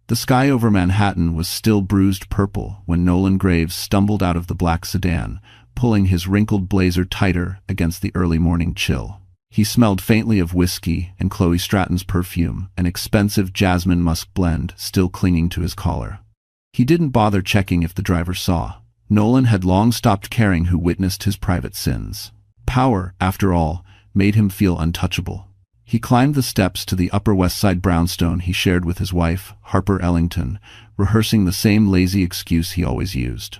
The sky over Manhattan was still bruised purple when Nolan Graves stumbled out of the black sedan, pulling his wrinkled blazer tighter against the early morning chill. He smelled faintly of whiskey and Chloe Stratton's perfume, an expensive jasmine musk blend still clinging to his collar. He didn't bother checking if the driver saw. Nolan had long stopped caring who witnessed his private sins. Power, after all, made him feel untouchable. He climbed the steps to the Upper West Side brownstone he shared with his wife, Harper Ellington, rehearsing the same lazy excuse he always used.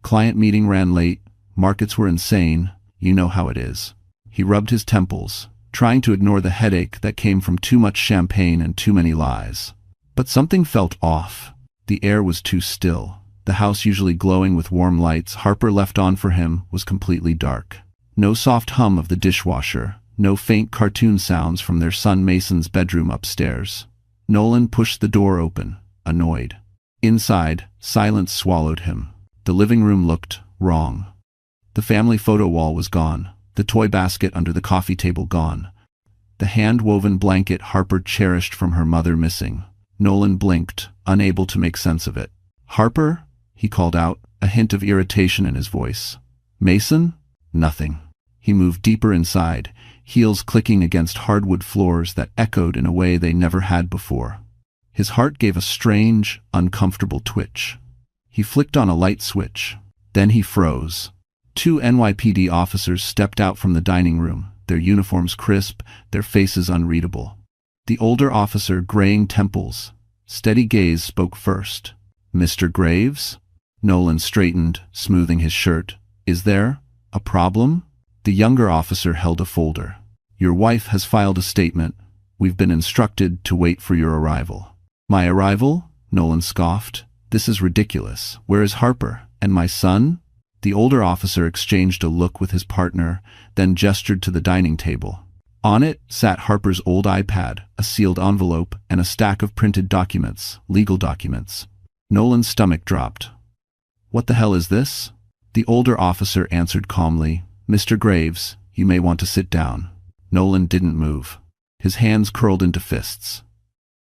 Client meeting ran late, markets were insane, you know how it is. He rubbed his temples, trying to ignore the headache that came from too much champagne and too many lies. But something felt off. The air was too still. The house, usually glowing with warm lights Harper left on for him, was completely dark. No soft hum of the dishwasher, no faint cartoon sounds from their son Mason's bedroom upstairs. Nolan pushed the door open, annoyed. Inside, silence swallowed him. The living room looked wrong. The family photo wall was gone, the toy basket under the coffee table gone, the hand-woven blanket Harper cherished from her mother missing. Nolan blinked, unable to make sense of it. "Harper?" he called out, a hint of irritation in his voice. "Mason?" Nothing. He moved deeper inside, heels clicking against hardwood floors that echoed in a way they never had before. His heart gave a strange, uncomfortable twitch. He flicked on a light switch. Then he froze. 2 NYPD officers stepped out from the dining room, their uniforms crisp, their faces unreadable. The older officer, graying temples, steady gaze, spoke first. "Mr. Graves?" Nolan straightened, smoothing his shirt. "Is there a problem?" The younger officer held a folder. "Your wife has filed a statement. We've been instructed to wait for your arrival." "My arrival?" Nolan scoffed. "This is ridiculous. Where is Harper? And my son?" The older officer exchanged a look with his partner, then gestured to the dining table. On it sat Harper's old iPad, a sealed envelope, and a stack of printed documents, legal documents. Nolan's stomach dropped. "What the hell is this?" The older officer answered calmly. "Mr. Graves, you may want to sit down." Nolan didn't move. His hands curled into fists.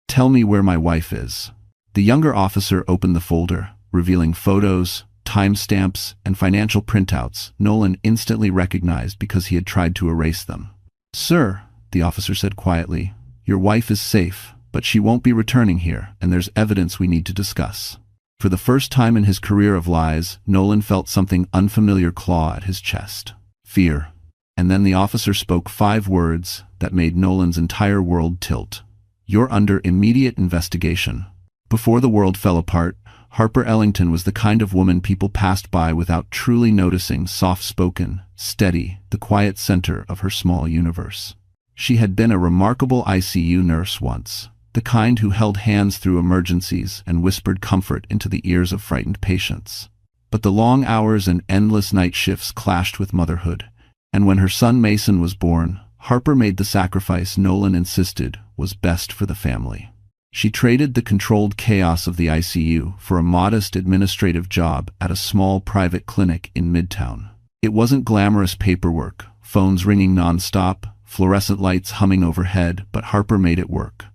"Tell me where my wife is." The younger officer opened the folder, revealing photos, timestamps, and financial printouts Nolan instantly recognized because he had tried to erase them. "Sir," the officer said quietly, "your wife is safe, but she won't be returning here, and there's evidence we need to discuss." For the first time in his career of lies, Nolan felt something unfamiliar claw at his chest. Fear. And then the officer spoke 5 words that made Nolan's entire world tilt. "You're under immediate investigation." Before the world fell apart, Harper Ellington was the kind of woman people passed by without truly noticing, soft-spoken, steady, the quiet center of her small universe. She had been a remarkable ICU nurse once, the kind who held hands through emergencies and whispered comfort into the ears of frightened patients. But the long hours and endless night shifts clashed with motherhood, and when her son Mason was born, Harper made the sacrifice Nolan insisted was best for the family. She traded the controlled chaos of the ICU for a modest administrative job at a small private clinic in Midtown. It wasn't glamorous paperwork, phones ringing nonstop, fluorescent lights humming overhead, but Harper made it work.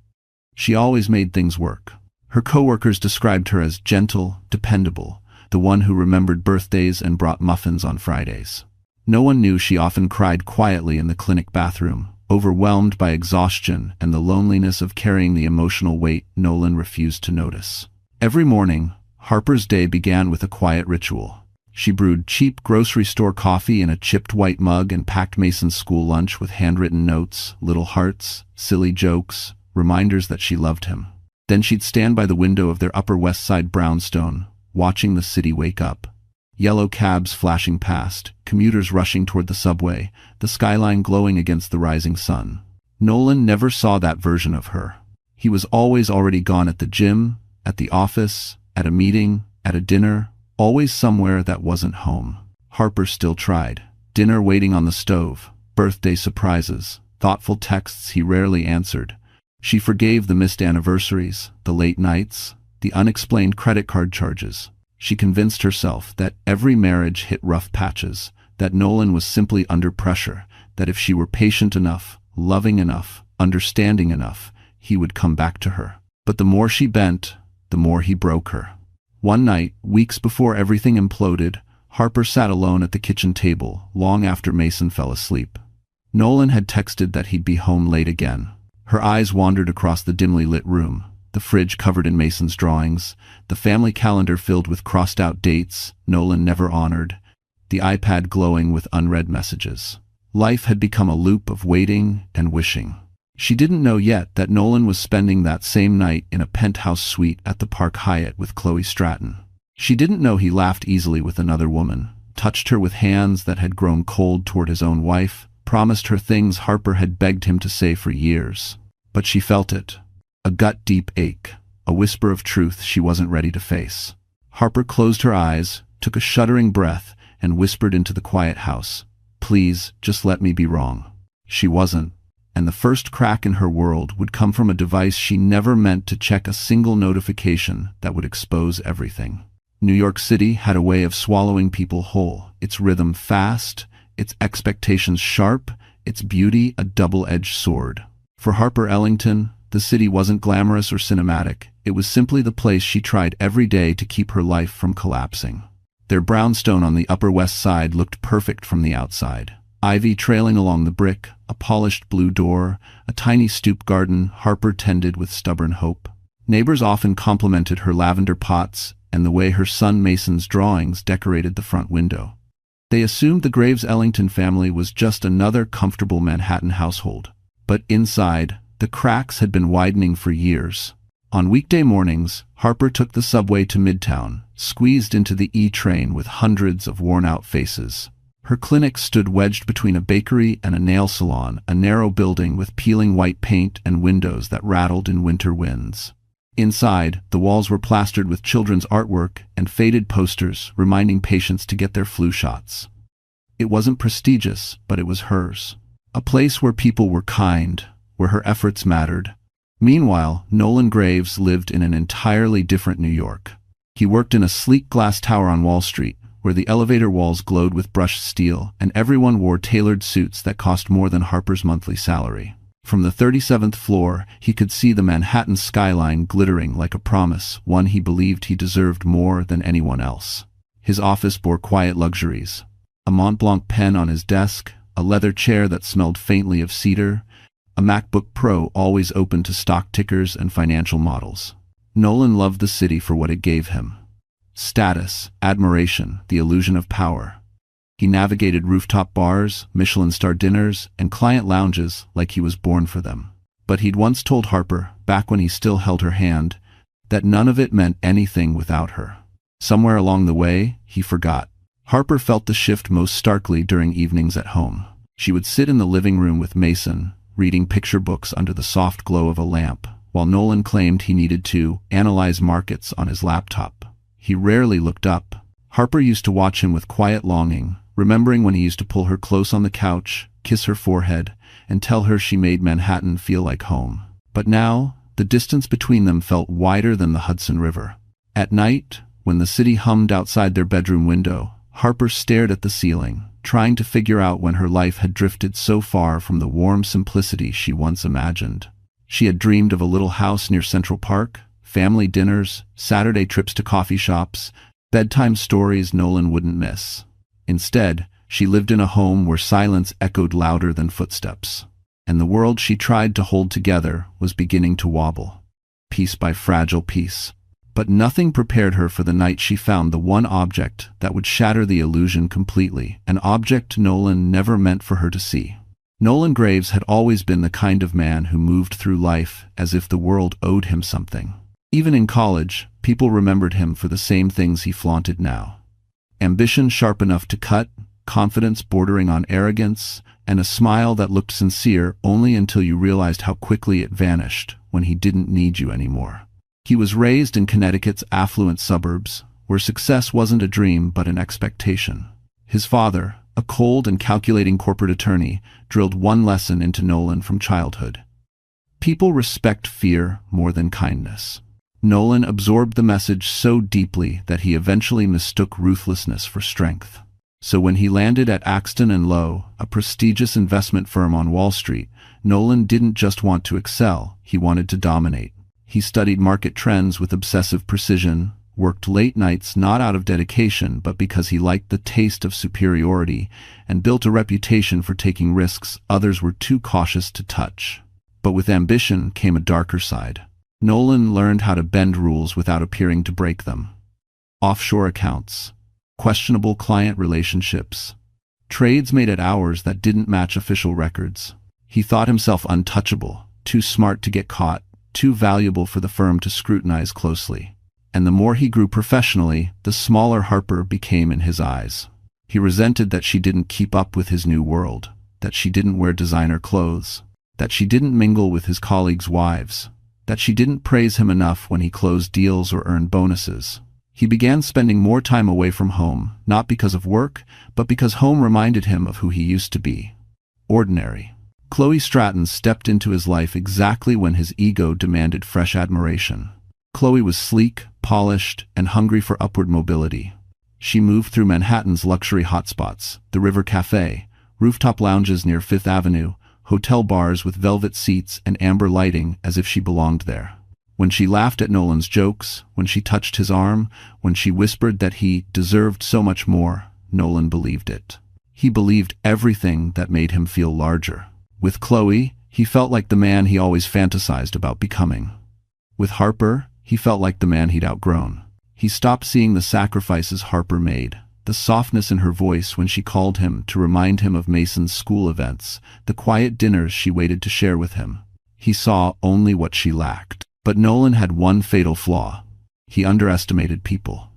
She always made things work. Her coworkers described her as gentle, dependable, the one who remembered birthdays and brought muffins on Fridays. No one knew she often cried quietly in the clinic bathroom, overwhelmed by exhaustion and the loneliness of carrying the emotional weight Nolan refused to notice. Every morning, Harper's day began with a quiet ritual. She brewed cheap grocery store coffee in a chipped white mug and packed Mason's school lunch with handwritten notes, little hearts, silly jokes, reminders that she loved him. Then she'd stand by the window of their Upper West Side brownstone, watching the city wake up. Yellow cabs flashing past, commuters rushing toward the subway, the skyline glowing against the rising sun. Nolan never saw that version of her. He was always already gone at the gym, at the office, at a meeting, at a dinner, always somewhere that wasn't home. Harper still tried. Dinner waiting on the stove, birthday surprises, thoughtful texts he rarely answered. She forgave the missed anniversaries, the late nights, the unexplained credit card charges. She convinced herself that every marriage hit rough patches, that Nolan was simply under pressure, that if she were patient enough, loving enough, understanding enough, he would come back to her. But the more she bent, the more he broke her. One night, weeks before everything imploded, Harper sat alone at the kitchen table, long after Mason fell asleep. Nolan had texted that he'd be home late again. Her eyes wandered across the dimly lit room, the fridge covered in Mason's drawings, the family calendar filled with crossed-out dates Nolan never honored, the iPad glowing with unread messages. Life had become a loop of waiting and wishing. She didn't know yet that Nolan was spending that same night in a penthouse suite at the Park Hyatt with Chloe Stratton. She didn't know he laughed easily with another woman, touched her with hands that had grown cold toward his own wife, promised her things Harper had begged him to say for years. But she felt it. A gut-deep ache, a whisper of truth she wasn't ready to face. Harper closed her eyes, took a shuddering breath, and whispered into the quiet house, "Please, just let me be wrong." She wasn't, and the first crack in her world would come from a device she never meant to check, a single notification that would expose everything. New York City had a way of swallowing people whole, its rhythm fast, its expectations sharp, its beauty a double-edged sword. For Harper Ellington, the city wasn't glamorous or cinematic. It was simply the place she tried every day to keep her life from collapsing. Their brownstone on the Upper West Side looked perfect from the outside. Ivy trailing along the brick, a polished blue door, a tiny stoop garden Harper tended with stubborn hope. Neighbors often complimented her lavender pots and the way her son Mason's drawings decorated the front window. They assumed the Graves Ellington family was just another comfortable Manhattan household. But inside, the cracks had been widening for years. On weekday mornings, Harper took the subway to Midtown, squeezed into the E train with hundreds of worn-out faces. Her clinic stood wedged between a bakery and a nail salon, a narrow building with peeling white paint and windows that rattled in winter winds. Inside, the walls were plastered with children's artwork and faded posters reminding patients to get their flu shots. It wasn't prestigious, but it was hers. A place where people were kind, where her efforts mattered. Meanwhile, Nolan Graves lived in an entirely different New York. He worked in a sleek glass tower on Wall Street, where the elevator walls glowed with brushed steel, and everyone wore tailored suits that cost more than Harper's monthly salary. From the 37th floor, he could see the Manhattan skyline glittering like a promise, one he believed he deserved more than anyone else. His office bore quiet luxuries. A Mont Blanc pen on his desk, a leather chair that smelled faintly of cedar, a MacBook Pro always open to stock tickers and financial models. Nolan loved the city for what it gave him. Status, admiration, the illusion of power. He navigated rooftop bars, Michelin-star dinners, and client lounges like he was born for them. But he'd once told Harper, back when he still held her hand, that none of it meant anything without her. Somewhere along the way, he forgot. Harper felt the shift most starkly during evenings at home. She would sit in the living room with Mason, reading picture books under the soft glow of a lamp, while Nolan claimed he needed to analyze markets on his laptop. He rarely looked up. Harper used to watch him with quiet longing, remembering when he used to pull her close on the couch, kiss her forehead, and tell her she made Manhattan feel like home. But now, the distance between them felt wider than the Hudson River. At night, when the city hummed outside their bedroom window, Harper stared at the ceiling, trying to figure out when her life had drifted so far from the warm simplicity she once imagined. She had dreamed of a little house near Central Park, family dinners, Saturday trips to coffee shops, bedtime stories Nolan wouldn't miss. Instead, she lived in a home where silence echoed louder than footsteps, and the world she tried to hold together was beginning to wobble, piece by fragile piece. But nothing prepared her for the night she found the one object that would shatter the illusion completely, an object Nolan never meant for her to see. Nolan Graves had always been the kind of man who moved through life as if the world owed him something. Even in college, people remembered him for the same things he flaunted now. Ambition sharp enough to cut, confidence bordering on arrogance, and a smile that looked sincere only until you realized how quickly it vanished when he didn't need you anymore. He was raised in Connecticut's affluent suburbs, where success wasn't a dream but an expectation. His father, a cold and calculating corporate attorney, drilled one lesson into Nolan from childhood. People respect fear more than kindness. Nolan absorbed the message so deeply that he eventually mistook ruthlessness for strength. So when he landed at Axton & Lowe, a prestigious investment firm on Wall Street, Nolan didn't just want to excel, he wanted to dominate. He studied market trends with obsessive precision, worked late nights not out of dedication but because he liked the taste of superiority, and built a reputation for taking risks others were too cautious to touch. But with ambition came a darker side. Nolan learned how to bend rules without appearing to break them. Offshore accounts, questionable client relationships, trades made at hours that didn't match official records. He thought himself untouchable, too smart to get caught, too valuable for the firm to scrutinize closely. And the more he grew professionally, the smaller Harper became in his eyes. He resented that she didn't keep up with his new world, that she didn't wear designer clothes, that she didn't mingle with his colleagues' wives, that she didn't praise him enough when he closed deals or earned bonuses. He began spending more time away from home, not because of work, but because home reminded him of who he used to be. Ordinary. Chloe Stratton stepped into his life exactly when his ego demanded fresh admiration. Chloe was sleek, polished, and hungry for upward mobility. She moved through Manhattan's luxury hotspots, the River Café, rooftop lounges near Fifth Avenue, hotel bars with velvet seats and amber lighting as if she belonged there. When she laughed at Nolan's jokes, when she touched his arm, when she whispered that he deserved so much more, Nolan believed it. He believed everything that made him feel larger. With Chloe, he felt like the man he always fantasized about becoming. With Harper, he felt like the man he'd outgrown. He stopped seeing the sacrifices Harper made, the softness in her voice when she called him to remind him of Mason's school events, the quiet dinners she waited to share with him. He saw only what she lacked. But Nolan had one fatal flaw. He underestimated people.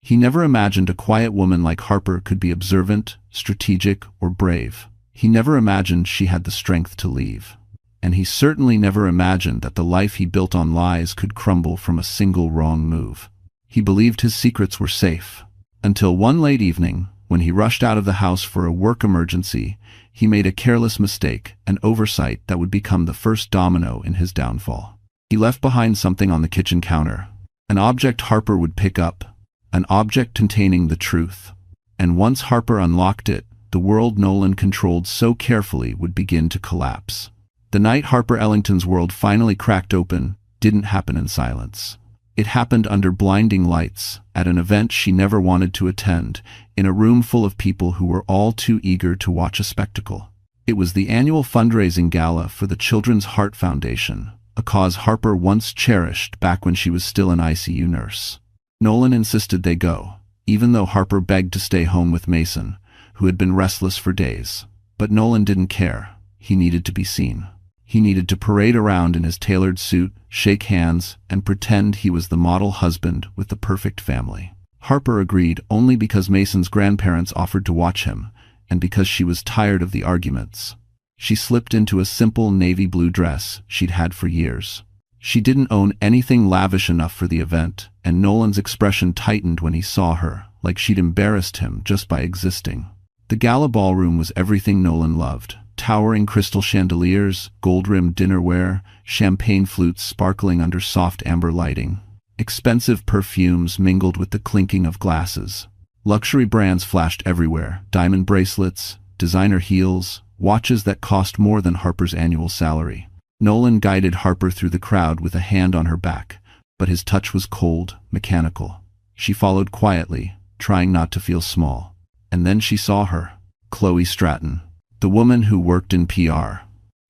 He never imagined a quiet woman like Harper could be observant, strategic, or brave. He never imagined she had the strength to leave. And he certainly never imagined that the life he built on lies could crumble from a single wrong move. He believed his secrets were safe. Until one late evening, when he rushed out of the house for a work emergency, he made a careless mistake, an oversight that would become the first domino in his downfall. He left behind something on the kitchen counter, an object Harper would pick up, an object containing the truth. And once Harper unlocked it, the world Nolan controlled so carefully would begin to collapse. The night Harper Ellington's world finally cracked open didn't happen in silence. It happened under blinding lights, at an event she never wanted to attend, in a room full of people who were all too eager to watch a spectacle. It was the annual fundraising gala for the Children's Heart Foundation, a cause Harper once cherished back when she was still an ICU nurse. Nolan insisted they go, even though Harper begged to stay home with Mason, who had been restless for days. But Nolan didn't care. He needed to be seen. He needed to parade around in his tailored suit, shake hands, and pretend he was the model husband with the perfect family. Harper agreed only because Mason's grandparents offered to watch him, and because she was tired of the arguments. She slipped into a simple navy blue dress she'd had for years. She didn't own anything lavish enough for the event, and Nolan's expression tightened when he saw her, like she'd embarrassed him just by existing. The gala ballroom was everything Nolan loved. Towering crystal chandeliers, gold-rimmed dinnerware, champagne flutes sparkling under soft amber lighting. Expensive perfumes mingled with the clinking of glasses. Luxury brands flashed everywhere, diamond bracelets, designer heels, watches that cost more than Harper's annual salary. Nolan guided Harper through the crowd with a hand on her back, but his touch was cold, mechanical. She followed quietly, trying not to feel small. And then she saw her, Chloe Stratton. The woman who worked in PR.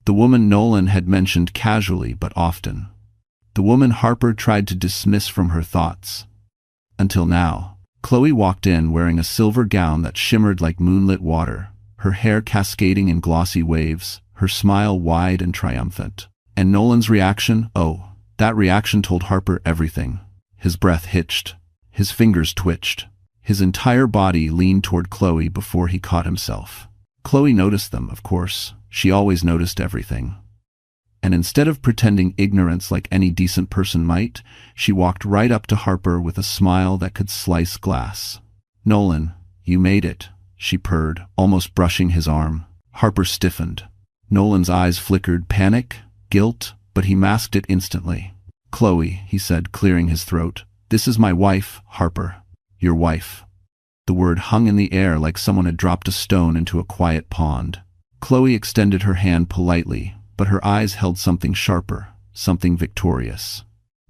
The woman Nolan had mentioned casually but often. The woman Harper tried to dismiss from her thoughts. Until now. Chloe walked in wearing a silver gown that shimmered like moonlit water, her hair cascading in glossy waves, her smile wide and triumphant. And Nolan's reaction? Oh, that reaction told Harper everything. His breath hitched. His fingers twitched. His entire body leaned toward Chloe before he caught himself. Chloe noticed them, of course. She always noticed everything. And instead of pretending ignorance like any decent person might, she walked right up to Harper with a smile that could slice glass. "Nolan, you made it," she purred, almost brushing his arm. Harper stiffened. Nolan's eyes flickered panic, guilt, but he masked it instantly. "Chloe," he said, clearing his throat. "This is my wife, Harper. Your wife." The word hung in the air like someone had dropped a stone into a quiet pond. Chloe extended her hand politely, but her eyes held something sharper, something victorious.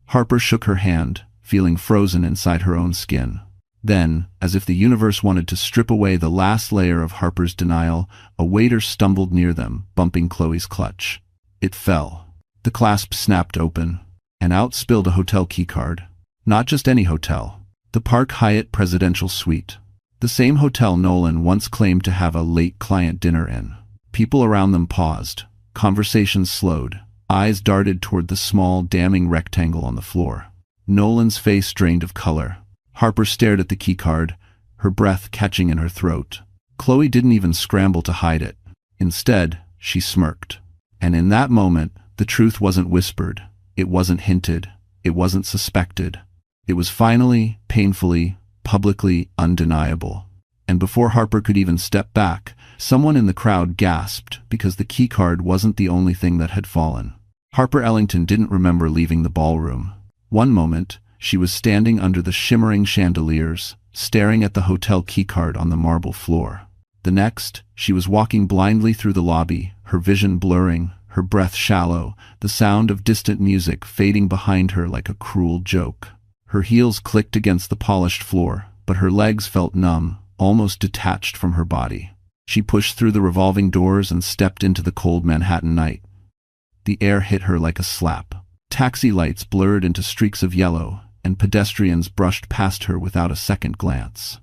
Harper shook her hand, feeling frozen inside her own skin. Then, as if the universe wanted to strip away the last layer of Harper's denial, a waiter stumbled near them, bumping Chloe's clutch. It fell. The clasp snapped open, and out spilled a hotel keycard. Not just any hotel. The Park Hyatt Presidential Suite. The same hotel Nolan once claimed to have a late client dinner in. People around them paused. Conversations slowed. Eyes darted toward the small, damning rectangle on the floor. Nolan's face drained of color. Harper stared at the keycard, her breath catching in her throat. Chloe didn't even scramble to hide it. Instead, she smirked. And in that moment, the truth wasn't whispered. It wasn't hinted. It wasn't suspected. It was finally, painfully, publicly undeniable. And before Harper could even step back, someone in the crowd gasped because the keycard wasn't the only thing that had fallen. Harper Ellington didn't remember leaving the ballroom. One moment, she was standing under the shimmering chandeliers, staring at the hotel keycard on the marble floor. The next, she was walking blindly through the lobby, her vision blurring, her breath shallow, the sound of distant music fading behind her like a cruel joke. Her heels clicked against the polished floor, but her legs felt numb, almost detached from her body. She pushed through the revolving doors and stepped into the cold Manhattan night. The air hit her like a slap. Taxi lights blurred into streaks of yellow, and pedestrians brushed past her without a second glance.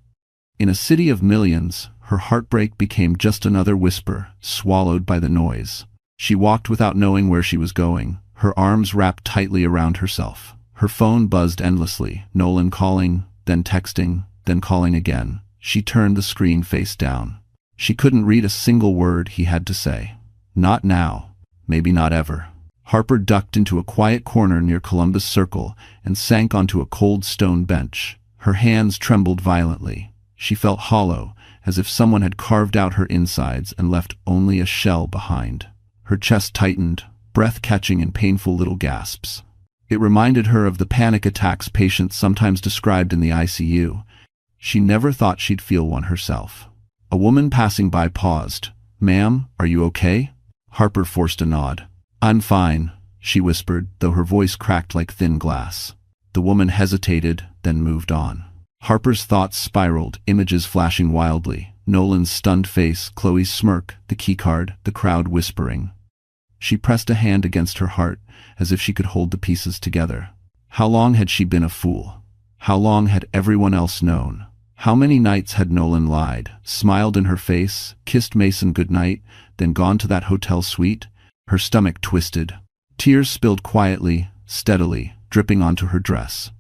In a city of millions, her heartbreak became just another whisper, swallowed by the noise. She walked without knowing where she was going, her arms wrapped tightly around herself. Her phone buzzed endlessly, Nolan calling, then texting, then calling again. She turned the screen face down. She couldn't read a single word he had to say. Not now. Maybe not ever. Harper ducked into a quiet corner near Columbus Circle and sank onto a cold stone bench. Her hands trembled violently. She felt hollow, as if someone had carved out her insides and left only a shell behind. Her chest tightened, breath catching in painful little gasps. It reminded her of the panic attacks patients sometimes described in the ICU. She never thought she'd feel one herself. A woman passing by paused. "Ma'am, are you okay?" Harper forced a nod. "I'm fine," she whispered, though her voice cracked like thin glass. The woman hesitated, then moved on. Harper's thoughts spiraled, images flashing wildly. Nolan's stunned face, Chloe's smirk, the keycard, the crowd whispering. She pressed a hand against her heart, as if she could hold the pieces together. How long had she been a fool? How long had everyone else known? How many nights had Nolan lied, smiled in her face, kissed Mason goodnight, then gone to that hotel suite? Her stomach twisted. Tears spilled quietly, steadily, dripping onto her dress.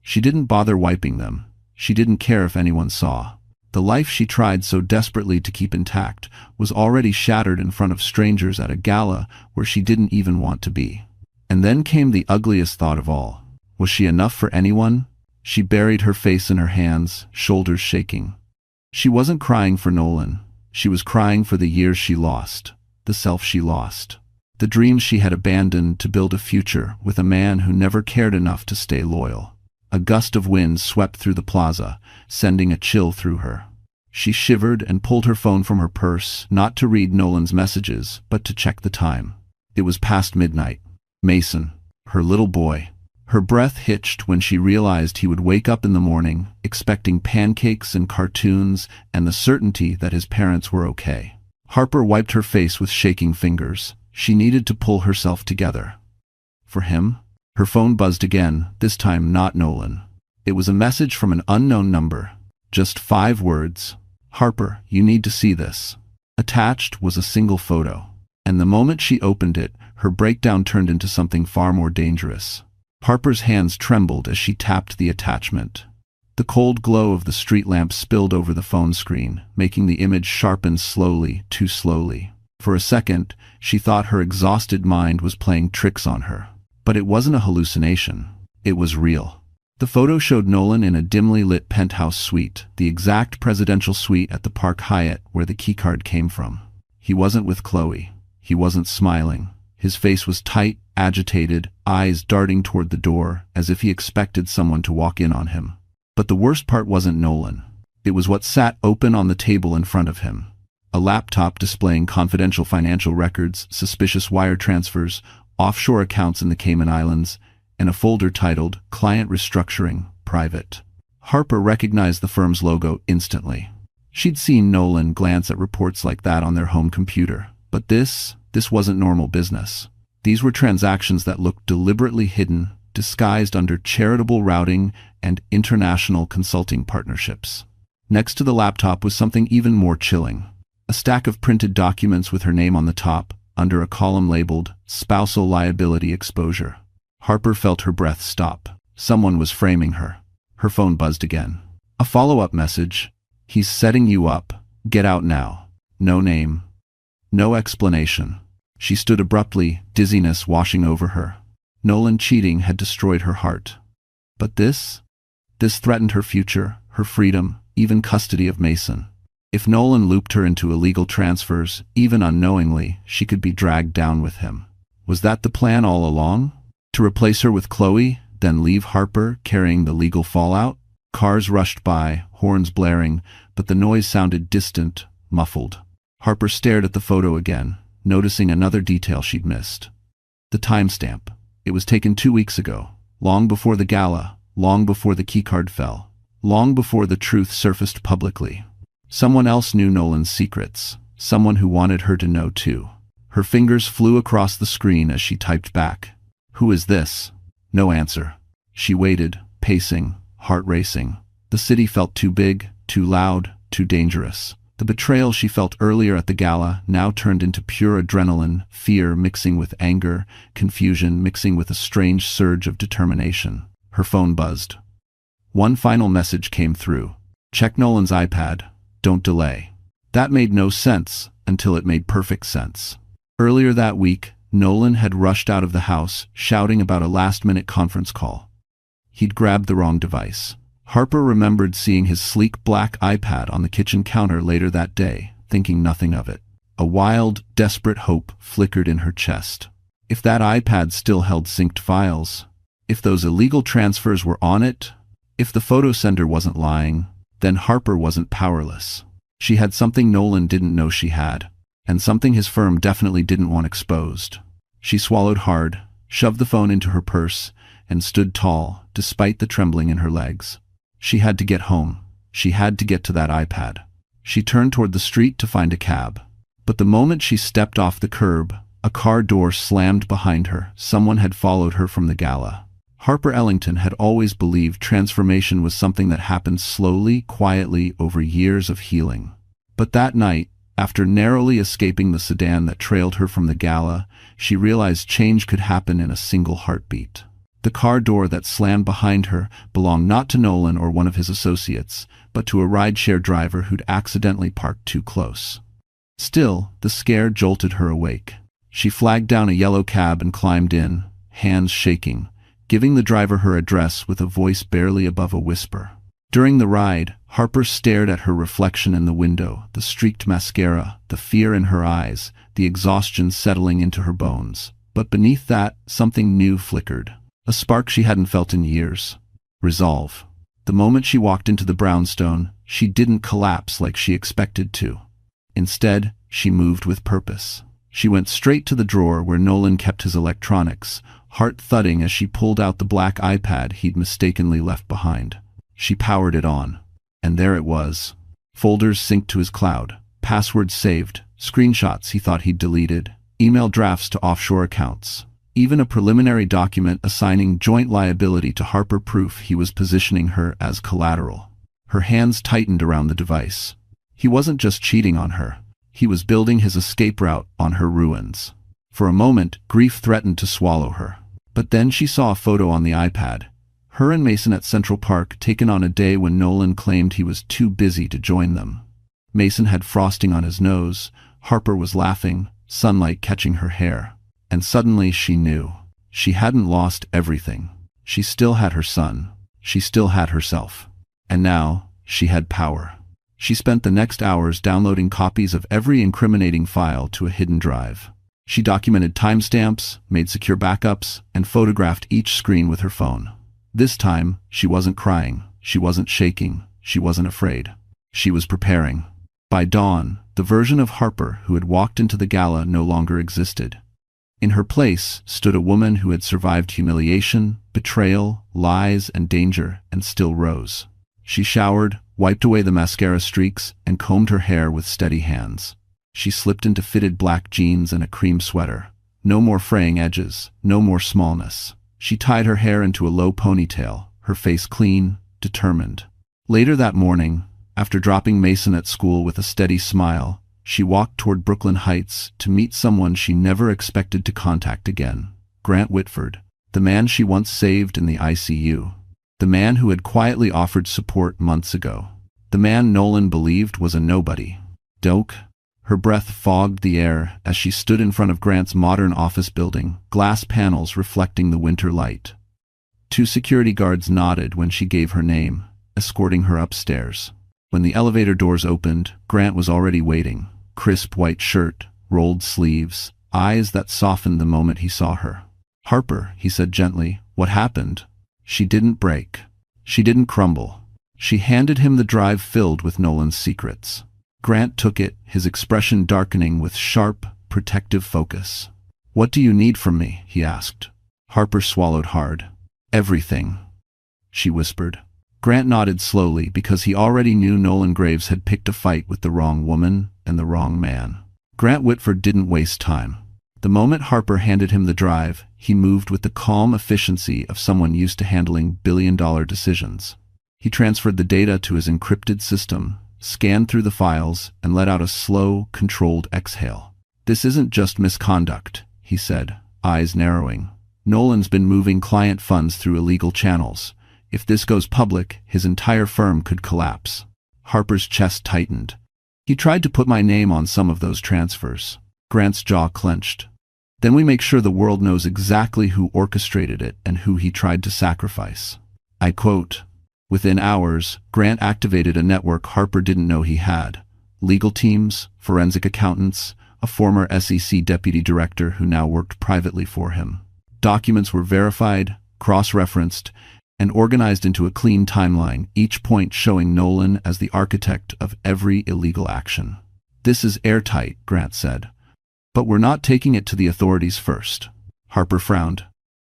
She didn't bother wiping them. She didn't care if anyone saw. The life she tried so desperately to keep intact was already shattered in front of strangers at a gala where she didn't even want to be. And then came the ugliest thought of all. Was she enough for anyone? She buried her face in her hands, shoulders shaking. She wasn't crying for Nolan. She was crying for the years she lost, the self she lost, the dreams she had abandoned to build a future with a man who never cared enough to stay loyal. A gust of wind swept through the plaza, sending a chill through her. She shivered and pulled her phone from her purse, not to read Nolan's messages, but to check the time. It was past midnight. Mason, her little boy. Her breath hitched when she realized he would wake up in the morning, expecting pancakes and cartoons and the certainty that his parents were okay. Harper wiped her face with shaking fingers. She needed to pull herself together. For him? Her phone buzzed again, this time not Nolan. It was a message from an unknown number. Just 5 words. "Harper, you need to see this." Attached was a single photo. And the moment she opened it, her breakdown turned into something far more dangerous. Harper's hands trembled as she tapped the attachment. The cold glow of the street lamp spilled over the phone screen, making the image sharpen slowly, too slowly. For a second, she thought her exhausted mind was playing tricks on her. But it wasn't a hallucination. It was real. The photo showed Nolan in a dimly lit penthouse suite, the exact presidential suite at the Park Hyatt where the keycard came from. He wasn't with Chloe. He wasn't smiling. His face was tight, agitated, eyes darting toward the door, as if he expected someone to walk in on him. But the worst part wasn't Nolan. It was what sat open on the table in front of him. A laptop displaying confidential financial records, suspicious wire transfers, offshore accounts in the Cayman Islands, and a folder titled Client Restructuring, Private. Harper recognized the firm's logo instantly. She'd seen Nolan glance at reports like that on their home computer. But this wasn't normal business. These were transactions that looked deliberately hidden, disguised under charitable routing and international consulting partnerships. Next to the laptop was something even more chilling. A stack of printed documents with her name on the top, under a column labeled Spousal Liability Exposure. Harper felt her breath stop. Someone was framing her. Her phone buzzed again. A follow-up message. He's setting you up. Get out now. No name. No explanation. She stood abruptly, dizziness washing over her. Nolan cheating had destroyed her heart. But this threatened her future, her freedom, even custody of Mason. If Nolan looped her into illegal transfers, even unknowingly, she could be dragged down with him. Was that the plan all along? To replace her with Chloe, then leave Harper carrying the legal fallout? Cars rushed by, horns blaring, but the noise sounded distant, muffled. Harper stared at the photo again, noticing another detail she'd missed. The timestamp. It was taken 2 weeks ago, long before the gala, long before the keycard fell, long before the truth surfaced publicly. Someone else knew Nolan's secrets, someone who wanted her to know too. Her fingers flew across the screen as she typed back. Who is this? No answer. She waited, pacing, heart racing. The city felt too big, too loud, too dangerous. The betrayal she felt earlier at the gala now turned into pure adrenaline, fear mixing with anger, confusion mixing with a strange surge of determination. Her phone buzzed. One final message came through. Check Nolan's iPad. Don't delay. That made no sense until it made perfect sense. Earlier that week, Nolan had rushed out of the house, shouting about a last-minute conference call. He'd grabbed the wrong device. Harper remembered seeing his sleek black iPad on the kitchen counter later that day, thinking nothing of it. A wild, desperate hope flickered in her chest. If that iPad still held synced files, if those illegal transfers were on it, if the photo sender wasn't lying, then Harper wasn't powerless. She had something Nolan didn't know she had, and something his firm definitely didn't want exposed. She swallowed hard, shoved the phone into her purse, and stood tall, despite the trembling in her legs. She had to get home. She had to get to that iPad. She turned toward the street to find a cab. But the moment she stepped off the curb, a car door slammed behind her. Someone had followed her from the gala. Harper Ellington had always believed transformation was something that happened slowly, quietly, over years of healing. But that night, after narrowly escaping the sedan that trailed her from the gala, she realized change could happen in a single heartbeat. The car door that slammed behind her belonged not to Nolan or one of his associates, but to a rideshare driver who'd accidentally parked too close. Still, the scare jolted her awake. She flagged down a yellow cab and climbed in, hands shaking, giving the driver her address with a voice barely above a whisper. During the ride, Harper stared at her reflection in the window, the streaked mascara, the fear in her eyes, the exhaustion settling into her bones. But beneath that, something new flickered. A spark she hadn't felt in years. Resolve. The moment she walked into the brownstone, she didn't collapse like she expected to. Instead, she moved with purpose. She went straight to the drawer where Nolan kept his electronics, heart thudding as she pulled out the black iPad he'd mistakenly left behind. She powered it on. And there it was. Folders synced to his cloud, passwords saved, screenshots he thought he'd deleted, email drafts to offshore accounts. Even a preliminary document assigning joint liability to Harper, proof he was positioning her as collateral. Her hands tightened around the device. He wasn't just cheating on her. He was building his escape route on her ruins. For a moment, grief threatened to swallow her. But then she saw a photo on the iPad. Her and Mason at Central Park, taken on a day when Nolan claimed he was too busy to join them. Mason had frosting on his nose. Harper was laughing, sunlight catching her hair. And suddenly she knew. She hadn't lost everything. She still had her son. She still had herself. And now, she had power. She spent the next hours downloading copies of every incriminating file to a hidden drive. She documented timestamps, made secure backups, and photographed each screen with her phone. This time, she wasn't crying. She wasn't shaking. She wasn't afraid. She was preparing. By dawn, the version of Harper who had walked into the gala no longer existed. In her place stood a woman who had survived humiliation, betrayal, lies, and danger, and still rose. She showered, wiped away the mascara streaks, and combed her hair with steady hands. She slipped into fitted black jeans and a cream sweater. No more fraying edges, no more smallness. She tied her hair into a low ponytail, her face clean, determined. Later that morning, after dropping Mason at school with a steady smile, she walked toward Brooklyn Heights to meet someone she never expected to contact again. Grant Whitford, the man she once saved in the ICU. The man who had quietly offered support months ago. The man Nolan believed was a nobody. Doak. Her breath fogged the air as she stood in front of Grant's modern office building, glass panels reflecting the winter light. 2 security guards nodded when she gave her name, escorting her upstairs. When the elevator doors opened, Grant was already waiting. Crisp white shirt, rolled sleeves, eyes that softened the moment he saw her. "Harper," he said gently, "what happened?" She didn't break. She didn't crumble. She handed him the drive filled with Nolan's secrets. Grant took it, his expression darkening with sharp, protective focus. "What do you need from me?" he asked. Harper swallowed hard. "Everything," she whispered. Grant nodded slowly because he already knew Nolan Graves had picked a fight with the wrong woman and the wrong man. Grant Whitford didn't waste time. The moment Harper handed him the drive, he moved with the calm efficiency of someone used to handling billion-dollar decisions. He transferred the data to his encrypted system, scanned through the files, and let out a slow, controlled exhale. "This isn't just misconduct," he said, eyes narrowing. "Nolan's been moving client funds through illegal channels. If this goes public, his entire firm could collapse." Harper's chest tightened. "He tried to put my name on some of those transfers." Grant's jaw clenched. "Then we make sure the world knows exactly who orchestrated it and who he tried to sacrifice." I quote. Within hours, Grant activated a network Harper didn't know he had. Legal teams, forensic accountants, a former SEC deputy director who now worked privately for him. Documents were verified, cross-referenced, and organized into a clean timeline, each point showing Nolan as the architect of every illegal action. "This is airtight," Grant said. "But we're not taking it to the authorities first." Harper frowned.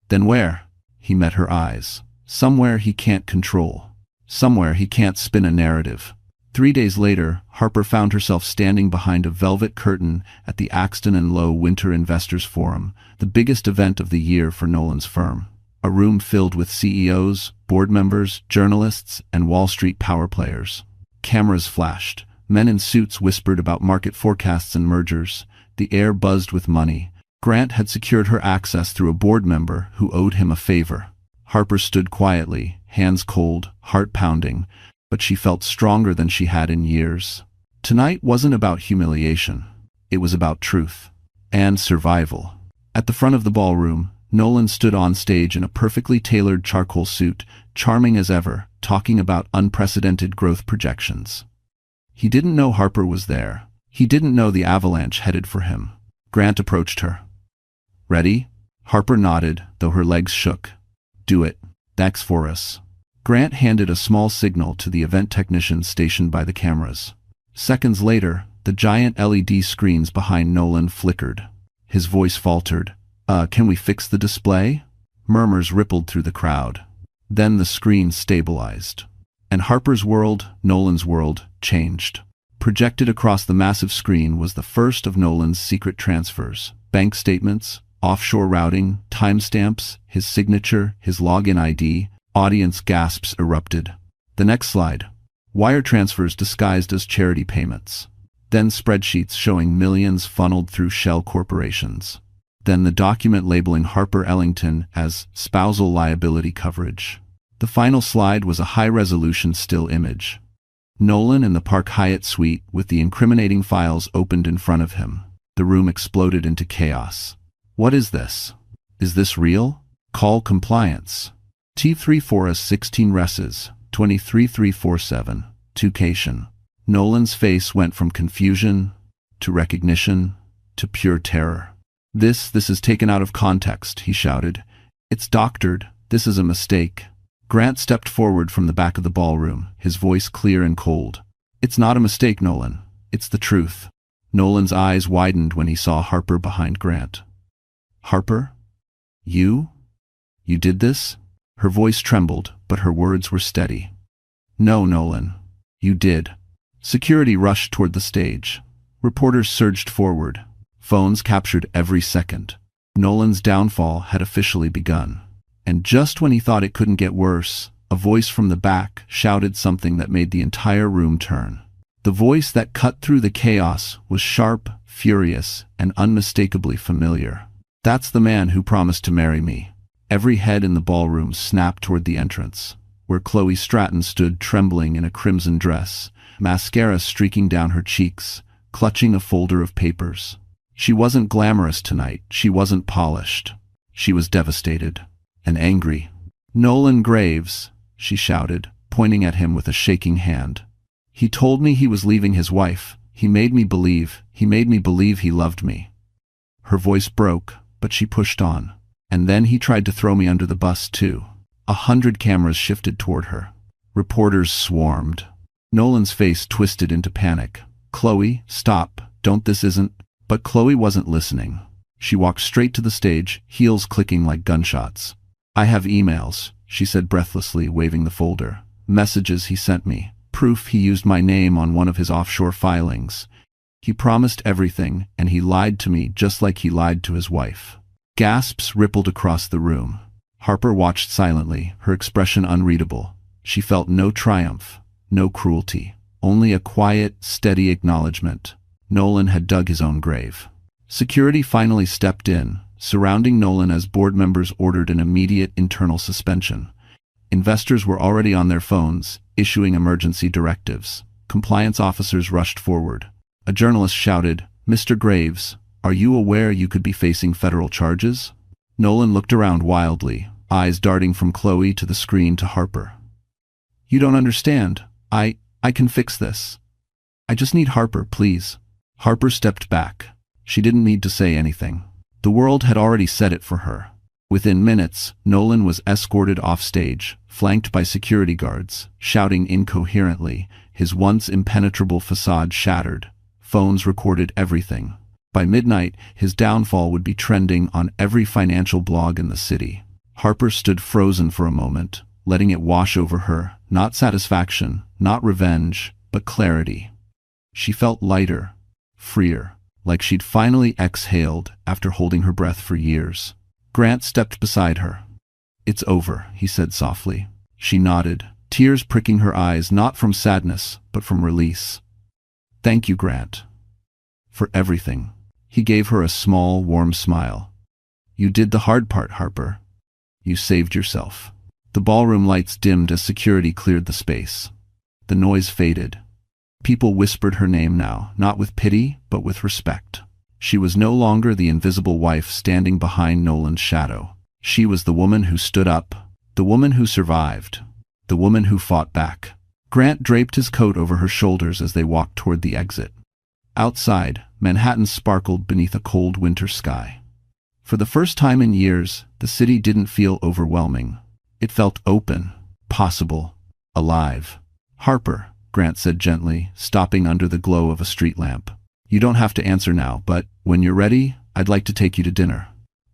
"Then where?" He met her eyes. "Somewhere he can't control. Somewhere he can't spin a narrative." 3 days later, Harper found herself standing behind a velvet curtain at the Axton and Lowe Winter Investors Forum, the biggest event of the year for Nolan's firm. A room filled with CEOs, board members, journalists, and Wall Street power players. Cameras flashed. Men in suits whispered about market forecasts and mergers. The air buzzed with money. Grant had secured her access through a board member who owed him a favor. Harper stood quietly, hands cold, heart pounding, but she felt stronger than she had in years. Tonight wasn't about humiliation. It was about truth. And survival. At the front of the ballroom, Nolan stood on stage in a perfectly tailored charcoal suit, charming as ever, talking about unprecedented growth projections. He didn't know Harper was there. He didn't know the avalanche headed for him. Grant approached her. "Ready?" Harper nodded, though her legs shook. "Do it. That's for us." Grant handed a small signal to the event technicians stationed by the cameras. Seconds later, the giant LED screens behind Nolan flickered. His voice faltered. Can we fix the display?" Murmurs rippled through the crowd. Then the screen stabilized. And Harper's world, Nolan's world, changed. Projected across the massive screen was the first of Nolan's secret transfers. Bank statements, offshore routing, timestamps, his signature, his login ID. Audience gasps erupted. The next slide. Wire transfers disguised as charity payments. Then spreadsheets showing millions funneled through shell corporations. Then the document labeling Harper Ellington as spousal liability coverage. The final slide was a high-resolution still image. Nolan in the Park Hyatt suite with the incriminating files opened in front of him. The room exploded into chaos. "What is this? Is this real? Call compliance. T34 16 Reses, 23347, Tucation." Nolan's face went from confusion to recognition to pure terror. This is taken out of context," he shouted. "It's doctored. This is a mistake." Grant stepped forward from the back of the ballroom, his voice clear and cold. "It's not a mistake, Nolan. It's the truth." Nolan's eyes widened when he saw Harper behind Grant. Harper? You? You did this? Her voice trembled, but her words were steady. No, Nolan. You did. Security rushed toward the stage. Reporters surged forward. Phones captured every second. Nolan's downfall had officially begun. And just when he thought it couldn't get worse, a voice from the back shouted something that made the entire room turn. The voice that cut through the chaos was sharp, furious, and unmistakably familiar. That's the man who promised to marry me. Every head in the ballroom snapped toward the entrance, where Chloe Stratton stood trembling in a crimson dress, mascara streaking down her cheeks, clutching a folder of papers. She wasn't glamorous tonight, she wasn't polished. She was devastated and angry. Nolan Graves, she shouted, pointing at him with a shaking hand. He told me he was leaving his wife. He made me believe he loved me. Her voice broke, but she pushed on. And then he tried to throw me under the bus too. 100 cameras shifted toward her. Reporters swarmed. Nolan's face twisted into panic. Chloe, stop, don't, this isn't. But Chloe wasn't listening. She walked straight to the stage, heels clicking like gunshots. I have emails, she said breathlessly, waving the folder. Messages he sent me. Proof he used my name on one of his offshore filings. He promised everything, and he lied to me just like he lied to his wife. Gasps rippled across the room. Harper watched silently, her expression unreadable. She felt no triumph, no cruelty, only a quiet, steady acknowledgement. Nolan had dug his own grave. Security finally stepped in, surrounding Nolan as board members ordered an immediate internal suspension. Investors were already on their phones, issuing emergency directives. Compliance officers rushed forward. A journalist shouted, "Mr. Graves, are you aware you could be facing federal charges?" Nolan looked around wildly, eyes darting from Chloe to the screen to Harper. You don't understand. I can fix this. I just need Harper, please. Harper stepped back. She didn't need to say anything. The world had already said it for her. Within minutes, Nolan was escorted off stage, flanked by security guards, shouting incoherently, his once impenetrable facade shattered. Phones recorded everything. By midnight, his downfall would be trending on every financial blog in the city. Harper stood frozen for a moment, letting it wash over her, not satisfaction, not revenge, but clarity. She felt lighter, freer, like she'd finally exhaled after holding her breath for years. Grant stepped beside her. It's over, he said softly. She nodded, tears pricking her eyes not from sadness, but from release. Thank you, Grant. For everything. He gave her a small, warm smile. You did the hard part, Harper. You saved yourself. The ballroom lights dimmed as security cleared the space. The noise faded. People whispered her name now, not with pity, but with respect. She was no longer the invisible wife standing behind Nolan's shadow. She was the woman who stood up, the woman who survived, the woman who fought back. Grant draped his coat over her shoulders as they walked toward the exit. Outside, Manhattan sparkled beneath a cold winter sky. For the first time in years, the city didn't feel overwhelming. It felt open, possible, alive. Harper, Grant said gently, stopping under the glow of a street lamp. You don't have to answer now, but when you're ready, I'd like to take you to dinner.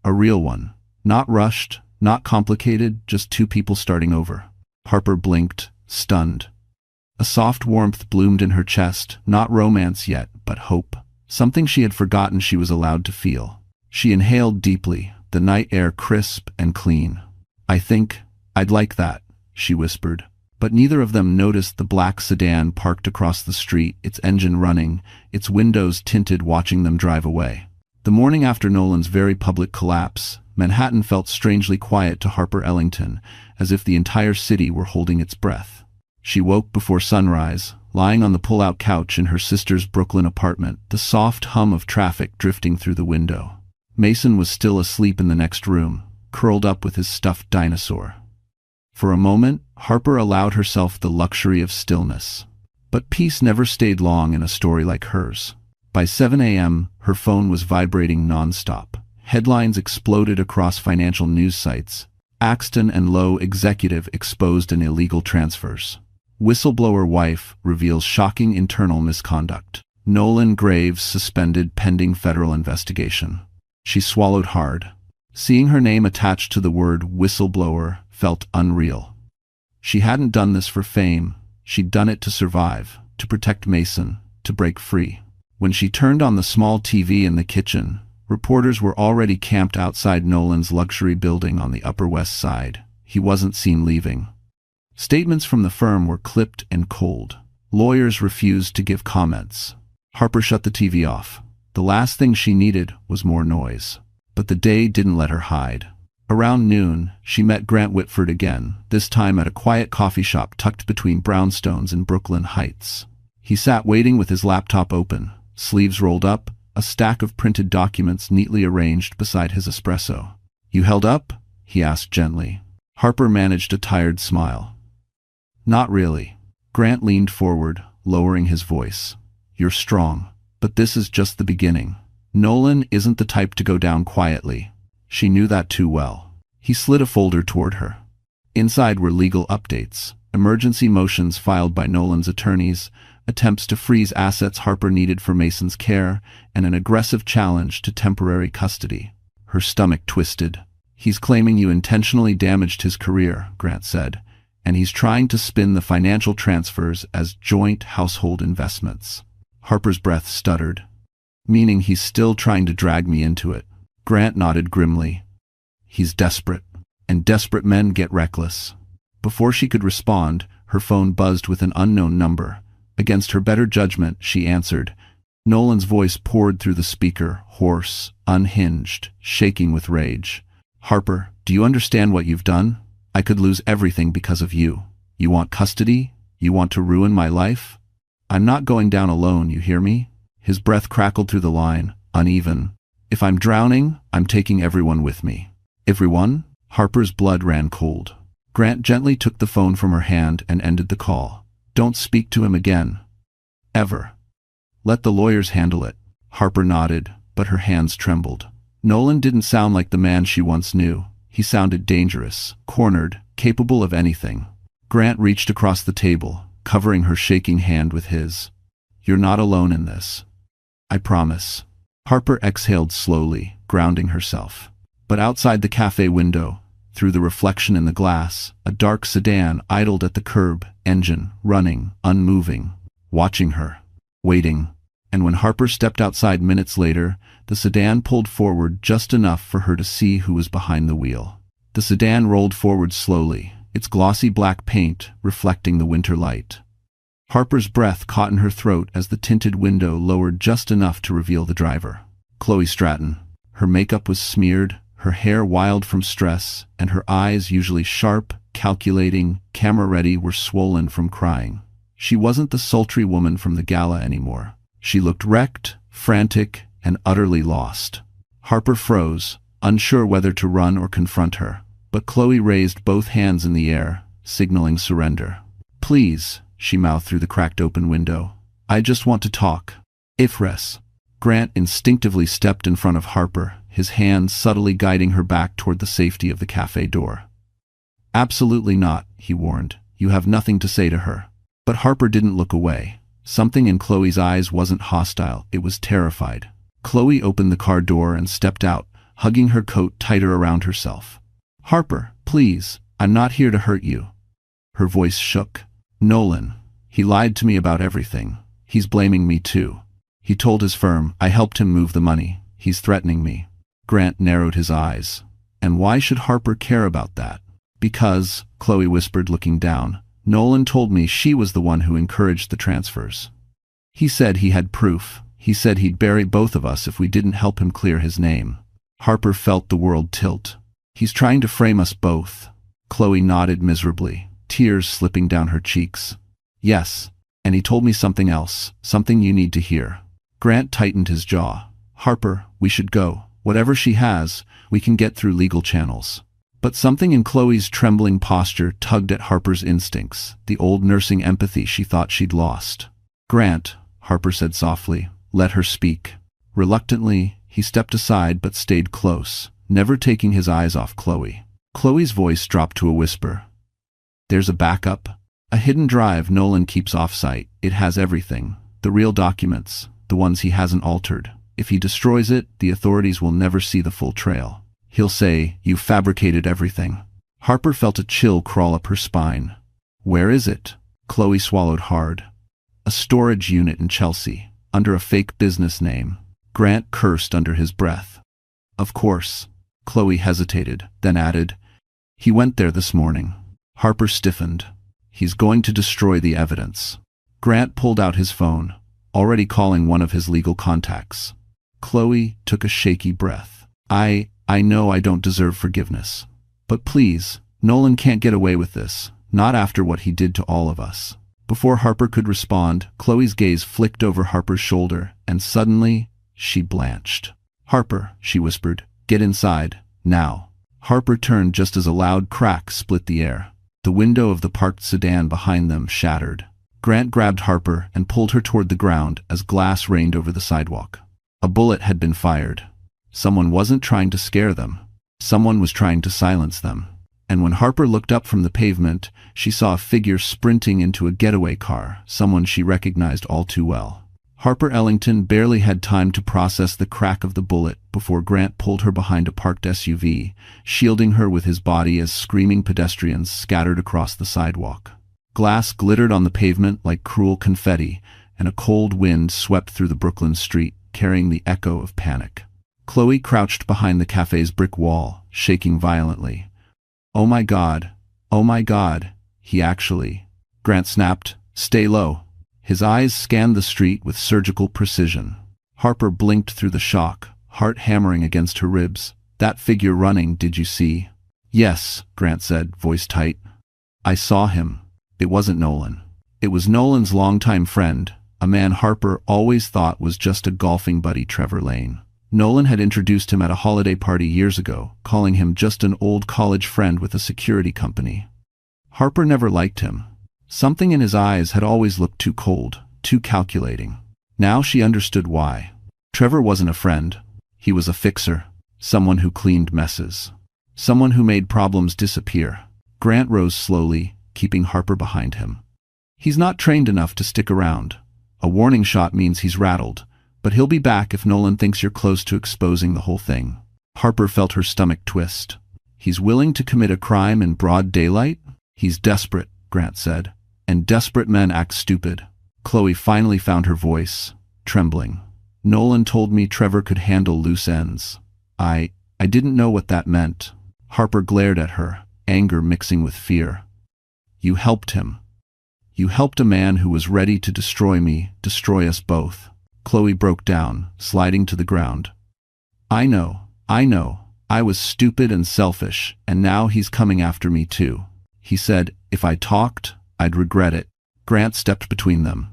A real one. Not rushed, not complicated, just two people starting over. Harper blinked, stunned. A soft warmth bloomed in her chest, not romance yet, but hope. Something she had forgotten she was allowed to feel. She inhaled deeply, the night air crisp and clean. I think I'd like that, she whispered. But neither of them noticed the black sedan parked across the street, its engine running, its windows tinted, watching them drive away. The morning after Nolan's very public collapse, Manhattan felt strangely quiet to Harper Ellington, as if the entire city were holding its breath. She woke before sunrise, lying on the pull-out couch in her sister's Brooklyn apartment, the soft hum of traffic drifting through the window. Mason was still asleep in the next room, curled up with his stuffed dinosaur. For a moment, Harper allowed herself the luxury of stillness. But peace never stayed long in a story like hers. By 7 a.m., her phone was vibrating nonstop. Headlines exploded across financial news sites. Axton and Lowe executive exposed in illegal transfers. Whistleblower wife reveals shocking internal misconduct. Nolan Graves suspended pending federal investigation. She swallowed hard. Seeing her name attached to the word whistleblower felt unreal. She hadn't done this for fame, she'd done it to survive, to protect Mason, to break free. When she turned on the small TV in the kitchen, reporters were already camped outside Nolan's luxury building on the Upper West Side. He wasn't seen leaving. Statements from the firm were clipped and cold. Lawyers refused to give comments. Harper shut the TV off. The last thing she needed was more noise. But the day didn't let her hide. Around noon, she met Grant Whitford again, this time at a quiet coffee shop tucked between brownstones in Brooklyn Heights. He sat waiting with his laptop open, sleeves rolled up, a stack of printed documents neatly arranged beside his espresso. "You held up?" he asked gently. Harper managed a tired smile. "Not really." Grant leaned forward, lowering his voice. "You're strong, but this is just the beginning. Nolan isn't the type to go down quietly." She knew that too well. He slid a folder toward her. Inside were legal updates, emergency motions filed by Nolan's attorneys, attempts to freeze assets Harper needed for Mason's care, and an aggressive challenge to temporary custody. Her stomach twisted. "He's claiming you intentionally damaged his career," Grant said, "and he's trying to spin the financial transfers as joint household investments." Harper's breath stuttered. "Meaning he's still trying to drag me into it." Grant nodded grimly. "He's desperate, and desperate men get reckless." Before she could respond, her phone buzzed with an unknown number. Against her better judgment, she answered. Nolan's voice poured through the speaker, hoarse, unhinged, shaking with rage. "Harper, do you understand what you've done? I could lose everything because of you. You want custody? You want to ruin my life? I'm not going down alone, you hear me?" His breath crackled through the line, uneven. "If I'm drowning, I'm taking everyone with me." "Everyone?" Harper's blood ran cold. Grant gently took the phone from her hand and ended the call. "Don't speak to him again. Ever. Let the lawyers handle it." Harper nodded, but her hands trembled. Nolan didn't sound like the man she once knew. He sounded dangerous, cornered, capable of anything. Grant reached across the table, covering her shaking hand with his. "You're not alone in this. I promise." Harper exhaled slowly, grounding herself. But outside the cafe window, through the reflection in the glass, a dark sedan idled at the curb, engine running, unmoving, watching her, waiting. And when Harper stepped outside minutes later, the sedan pulled forward just enough for her to see who was behind the wheel. The sedan rolled forward slowly, its glossy black paint reflecting the winter light. Harper's breath caught in her throat as the tinted window lowered just enough to reveal the driver. Chloe Stratton. Her makeup was smeared, her hair wild from stress, and her eyes, usually sharp, calculating, camera-ready, were swollen from crying. She wasn't the sultry woman from the gala anymore. She looked wrecked, frantic, and utterly lost. Harper froze, unsure whether to run or confront her, but Chloe raised both hands in the air, signaling surrender. "Please," she mouthed through the cracked open window. "I just want to talk." "Ifres." Grant instinctively stepped in front of Harper, his hands subtly guiding her back toward the safety of the cafe door. "Absolutely not," he warned. "You have nothing to say to her." But Harper didn't look away. Something in Chloe's eyes wasn't hostile, it was terrified. Chloe opened the car door and stepped out, hugging her coat tighter around herself. "Harper, please, I'm not here to hurt you." Her voice shook. "Nolan. He lied to me about everything. He's blaming me too. He told his firm I helped him move the money. He's threatening me." Grant narrowed his eyes. "And why should Harper care about that?" "Because," Chloe whispered, looking down, "Nolan told me she was the one who encouraged the transfers. He said he had proof. He said he'd bury both of us if we didn't help him clear his name." Harper felt the world tilt. "He's trying to frame us both." Chloe nodded miserably, tears slipping down her cheeks. "Yes, and he told me something else, something you need to hear." Grant tightened his jaw. "Harper, we should go. Whatever she has, we can get through legal channels." But something in Chloe's trembling posture tugged at Harper's instincts, the old nursing empathy she thought she'd lost. "Grant," Harper said softly, "let her speak." Reluctantly, he stepped aside but stayed close, never taking his eyes off Chloe. Chloe's voice dropped to a whisper. "There's a backup. A hidden drive Nolan keeps off-site. It has everything. The real documents, the ones he hasn't altered. If he destroys it, the authorities will never see the full trail. He'll say, "You fabricated everything." Harper felt a chill crawl up her spine. "Where is it?" Chloe swallowed hard. "A storage unit in Chelsea, under a fake business name." Grant cursed under his breath. "Of course." Chloe hesitated, then added, "He went there this morning." Harper stiffened. "He's going to destroy the evidence." Grant pulled out his phone, already calling one of his legal contacts. Chloe took a shaky breath. I know I don't deserve forgiveness. But please, Nolan can't get away with this, not after what he did to all of us." Before Harper could respond, Chloe's gaze flicked over Harper's shoulder, and suddenly, she blanched. "Harper," she whispered, "get inside, now." Harper turned just as a loud crack split the air. The window of the parked sedan behind them shattered. Grant grabbed Harper and pulled her toward the ground as glass rained over the sidewalk. A bullet had been fired. Someone wasn't trying to scare them. Someone was trying to silence them. And when Harper looked up from the pavement, she saw a figure sprinting into a getaway car, someone she recognized all too well. Harper Ellington barely had time to process the crack of the bullet before Grant pulled her behind a parked SUV, shielding her with his body as screaming pedestrians scattered across the sidewalk. Glass glittered on the pavement like cruel confetti, and a cold wind swept through the Brooklyn street, carrying the echo of panic. Chloe crouched behind the cafe's brick wall, shaking violently. "Oh my God, he actually..." Grant snapped, "Stay low." His eyes scanned the street with surgical precision. Harper blinked through the shock, heart hammering against her ribs. "That figure running, did you see?" "Yes," Grant said, voice tight. "I saw him." It wasn't Nolan. It was Nolan's longtime friend, a man Harper always thought was just a golfing buddy, Trevor Lane. Nolan had introduced him at a holiday party years ago, calling him just an old college friend with a security company. Harper never liked him. Something in his eyes had always looked too cold, too calculating. Now she understood why. Trevor wasn't a friend. He was a fixer, someone who cleaned messes, someone who made problems disappear. Grant rose slowly, keeping Harper behind him. "He's not trained enough to stick around. A warning shot means he's rattled, but he'll be back if Nolan thinks you're close to exposing the whole thing." Harper felt her stomach twist. "He's willing to commit a crime in broad daylight?" "He's desperate," Grant said, "and desperate men act stupid." Chloe finally found her voice, trembling. "Nolan told me Trevor could handle loose ends. I didn't know what that meant." Harper glared at her, anger mixing with fear. "You helped him. You helped a man who was ready to destroy me, destroy us both." Chloe broke down, sliding to the ground. I know. I was stupid and selfish, and now he's coming after me too." He said, "If I talked, I'd regret it." Grant stepped between them.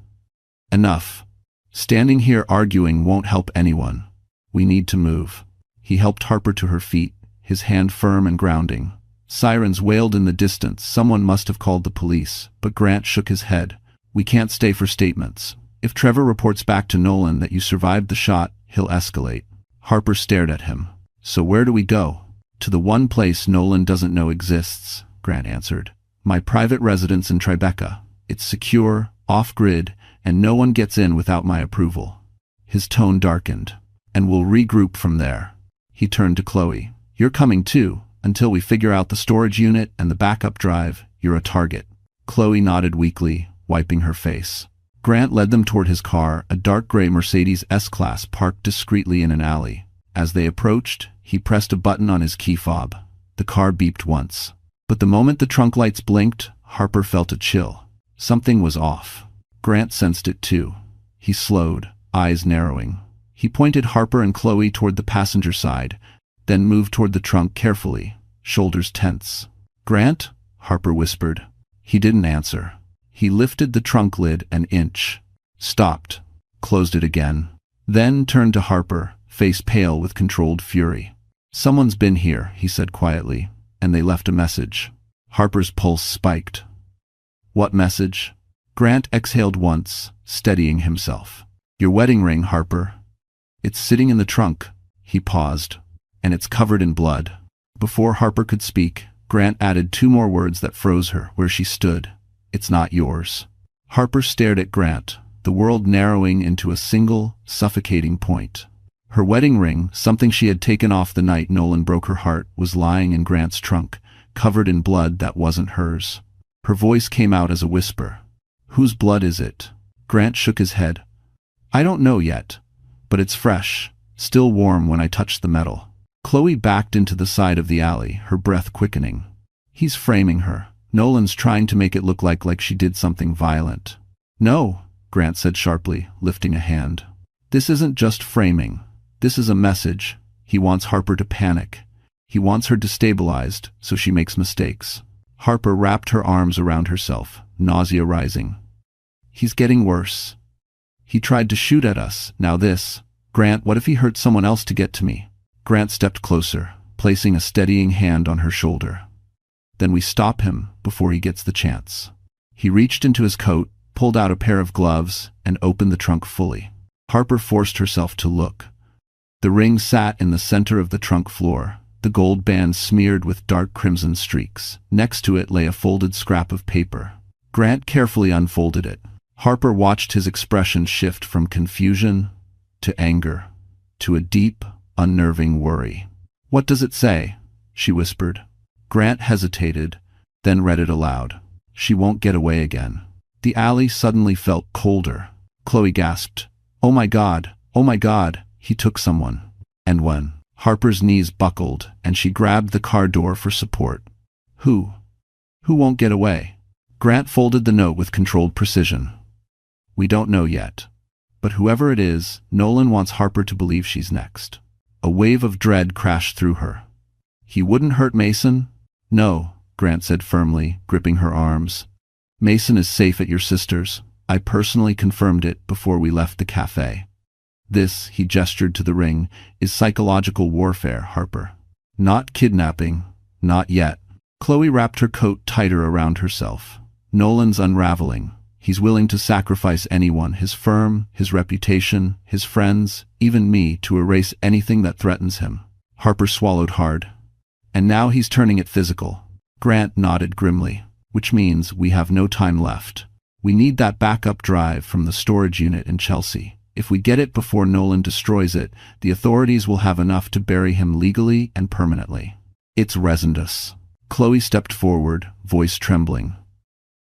"Enough. Standing here arguing won't help anyone. We need to move." He helped Harper to her feet, his hand firm and grounding. Sirens wailed in the distance. Someone must have called the police, but Grant shook his head. "We can't stay for statements. If Trevor reports back to Nolan that you survived the shot, he'll escalate." Harper stared at him. "So where do we go?" "To the one place Nolan doesn't know exists," Grant answered. "My private residence in Tribeca. It's secure, off-grid, and no one gets in without my approval." His tone darkened. "And we'll regroup from there." He turned to Chloe. "You're coming too. Until we figure out the storage unit and the backup drive, you're a target." Chloe nodded weakly, wiping her face. Grant led them toward his car, a dark gray Mercedes S-Class parked discreetly in an alley. As they approached, he pressed a button on his key fob. The car beeped once. But the moment the trunk lights blinked, Harper felt a chill. Something was off. Grant sensed it too. He slowed, eyes narrowing. He pointed Harper and Chloe toward the passenger side, then moved toward the trunk carefully, shoulders tense. "Grant?" Harper whispered. He didn't answer. He lifted the trunk lid an inch, stopped, closed it again, then turned to Harper, face pale with controlled fury. "Someone's been here," he said quietly, "and they left a message." Harper's pulse spiked. "What message?" Grant exhaled once, steadying himself. "Your wedding ring, Harper. It's sitting in the trunk." He paused. "And it's covered in blood." Before Harper could speak, Grant added two more words that froze her where she stood. "It's not yours." Harper stared at Grant, the world narrowing into a single, suffocating point. Her wedding ring, something she had taken off the night Nolan broke her heart, was lying in Grant's trunk, covered in blood that wasn't hers. Her voice came out as a whisper. "Whose blood is it?" Grant shook his head. "I don't know yet, but it's fresh, still warm when I touched the metal." Chloe backed into the side of the alley, her breath quickening. "He's framing her. Nolan's trying to make it look like she did something violent." "No," Grant said sharply, lifting a hand. "This isn't just framing. This is a message. He wants Harper to panic. He wants her destabilized so she makes mistakes." Harper wrapped her arms around herself, nausea rising. "He's getting worse. He tried to shoot at us, now this. Grant, what if he hurt someone else to get to me?" Grant stepped closer, placing a steadying hand on her shoulder. "Then we stop him before he gets the chance." He reached into his coat, pulled out a pair of gloves, and opened the trunk fully. Harper forced herself to look. The ring sat in the center of the trunk floor, the gold band smeared with dark crimson streaks. Next to it lay a folded scrap of paper. Grant carefully unfolded it. Harper watched his expression shift from confusion to anger to a deep, unnerving worry. "What does it say?" she whispered. Grant hesitated, then read it aloud. "She won't get away again." The alley suddenly felt colder. Chloe gasped. "Oh my God, oh my God, he took someone." And when Harper's knees buckled and she grabbed the car door for support. Who won't get away?" Grant folded the note with controlled precision. "We don't know yet. But whoever it is, Nolan wants Harper to believe she's next." A wave of dread crashed through her. "He wouldn't hurt Mason?" "No," Grant said firmly, gripping her arms. "Mason is safe at your sister's. I personally confirmed it before we left the cafe. This," he gestured to the ring, "is psychological warfare, Harper. Not kidnapping. Not yet." Chloe wrapped her coat tighter around herself. "Nolan's unraveling. He's willing to sacrifice anyone, his firm, his reputation, his friends, even me, to erase anything that threatens him." Harper swallowed hard. "And now he's turning it physical." Grant nodded grimly. "Which means we have no time left. We need that backup drive from the storage unit in Chelsea. If we get it before Nolan destroys it, the authorities will have enough to bury him legally and permanently." "It's resemblance." Chloe stepped forward, voice trembling.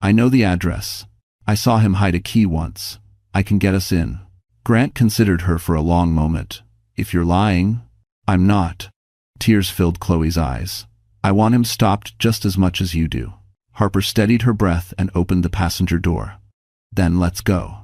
"I know the address. I saw him hide a key once. I can get us in." Grant considered her for a long moment. "If you're lying..." "I'm not." Tears filled Chloe's eyes. "I want him stopped just as much as you do." Harper steadied her breath and opened the passenger door. "Then let's go."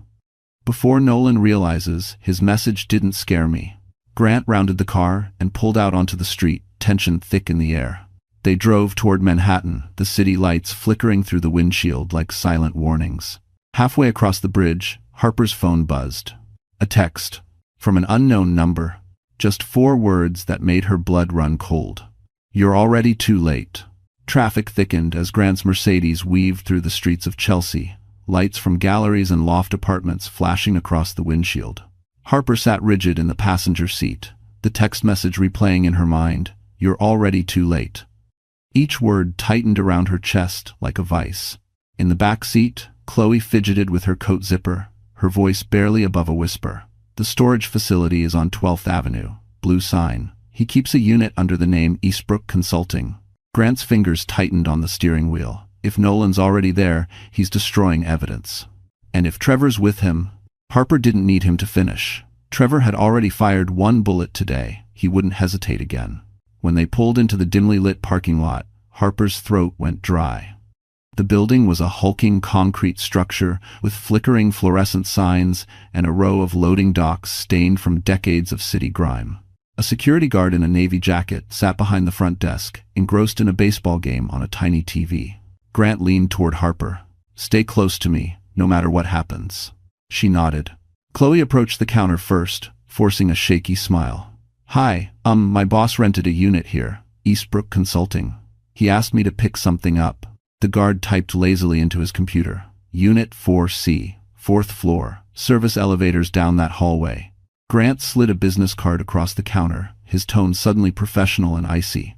Before Nolan realizes, his message didn't scare me. Grant rounded the car and pulled out onto the street, tension thick in the air. They drove toward Manhattan, the city lights flickering through the windshield like silent warnings. Halfway across the bridge, Harper's phone buzzed. A text. From an unknown number. Just 4 words that made her blood run cold. "You're already too late." Traffic thickened as Grant's Mercedes weaved through the streets of Chelsea, lights from galleries and loft apartments flashing across the windshield. Harper sat rigid in the passenger seat, the text message replaying in her mind, "You're already too late." Each word tightened around her chest like a vice. In the back seat, Chloe fidgeted with her coat zipper, her voice barely above a whisper. "The storage facility is on 12th Avenue, blue sign. He keeps a unit under the name Eastbrook Consulting." Grant's fingers tightened on the steering wheel. If Nolan's already there, he's destroying evidence. And if Trevor's with him, Harper didn't need him to finish. Trevor had already fired 1 bullet today. He wouldn't hesitate again. When they pulled into the dimly lit parking lot, Harper's throat went dry. The building was a hulking concrete structure with flickering fluorescent signs and a row of loading docks stained from decades of city grime. A security guard in a navy jacket sat behind the front desk, engrossed in a baseball game on a tiny TV. Grant leaned toward Harper. "Stay close to me, no matter what happens." She nodded. Chloe approached the counter first, forcing a shaky smile. "Hi, my boss rented a unit here, Eastbrook Consulting. He asked me to pick something up." The guard typed lazily into his computer. "Unit 4C, 4th floor, service elevators down that hallway." Grant slid a business card across the counter, his tone suddenly professional and icy.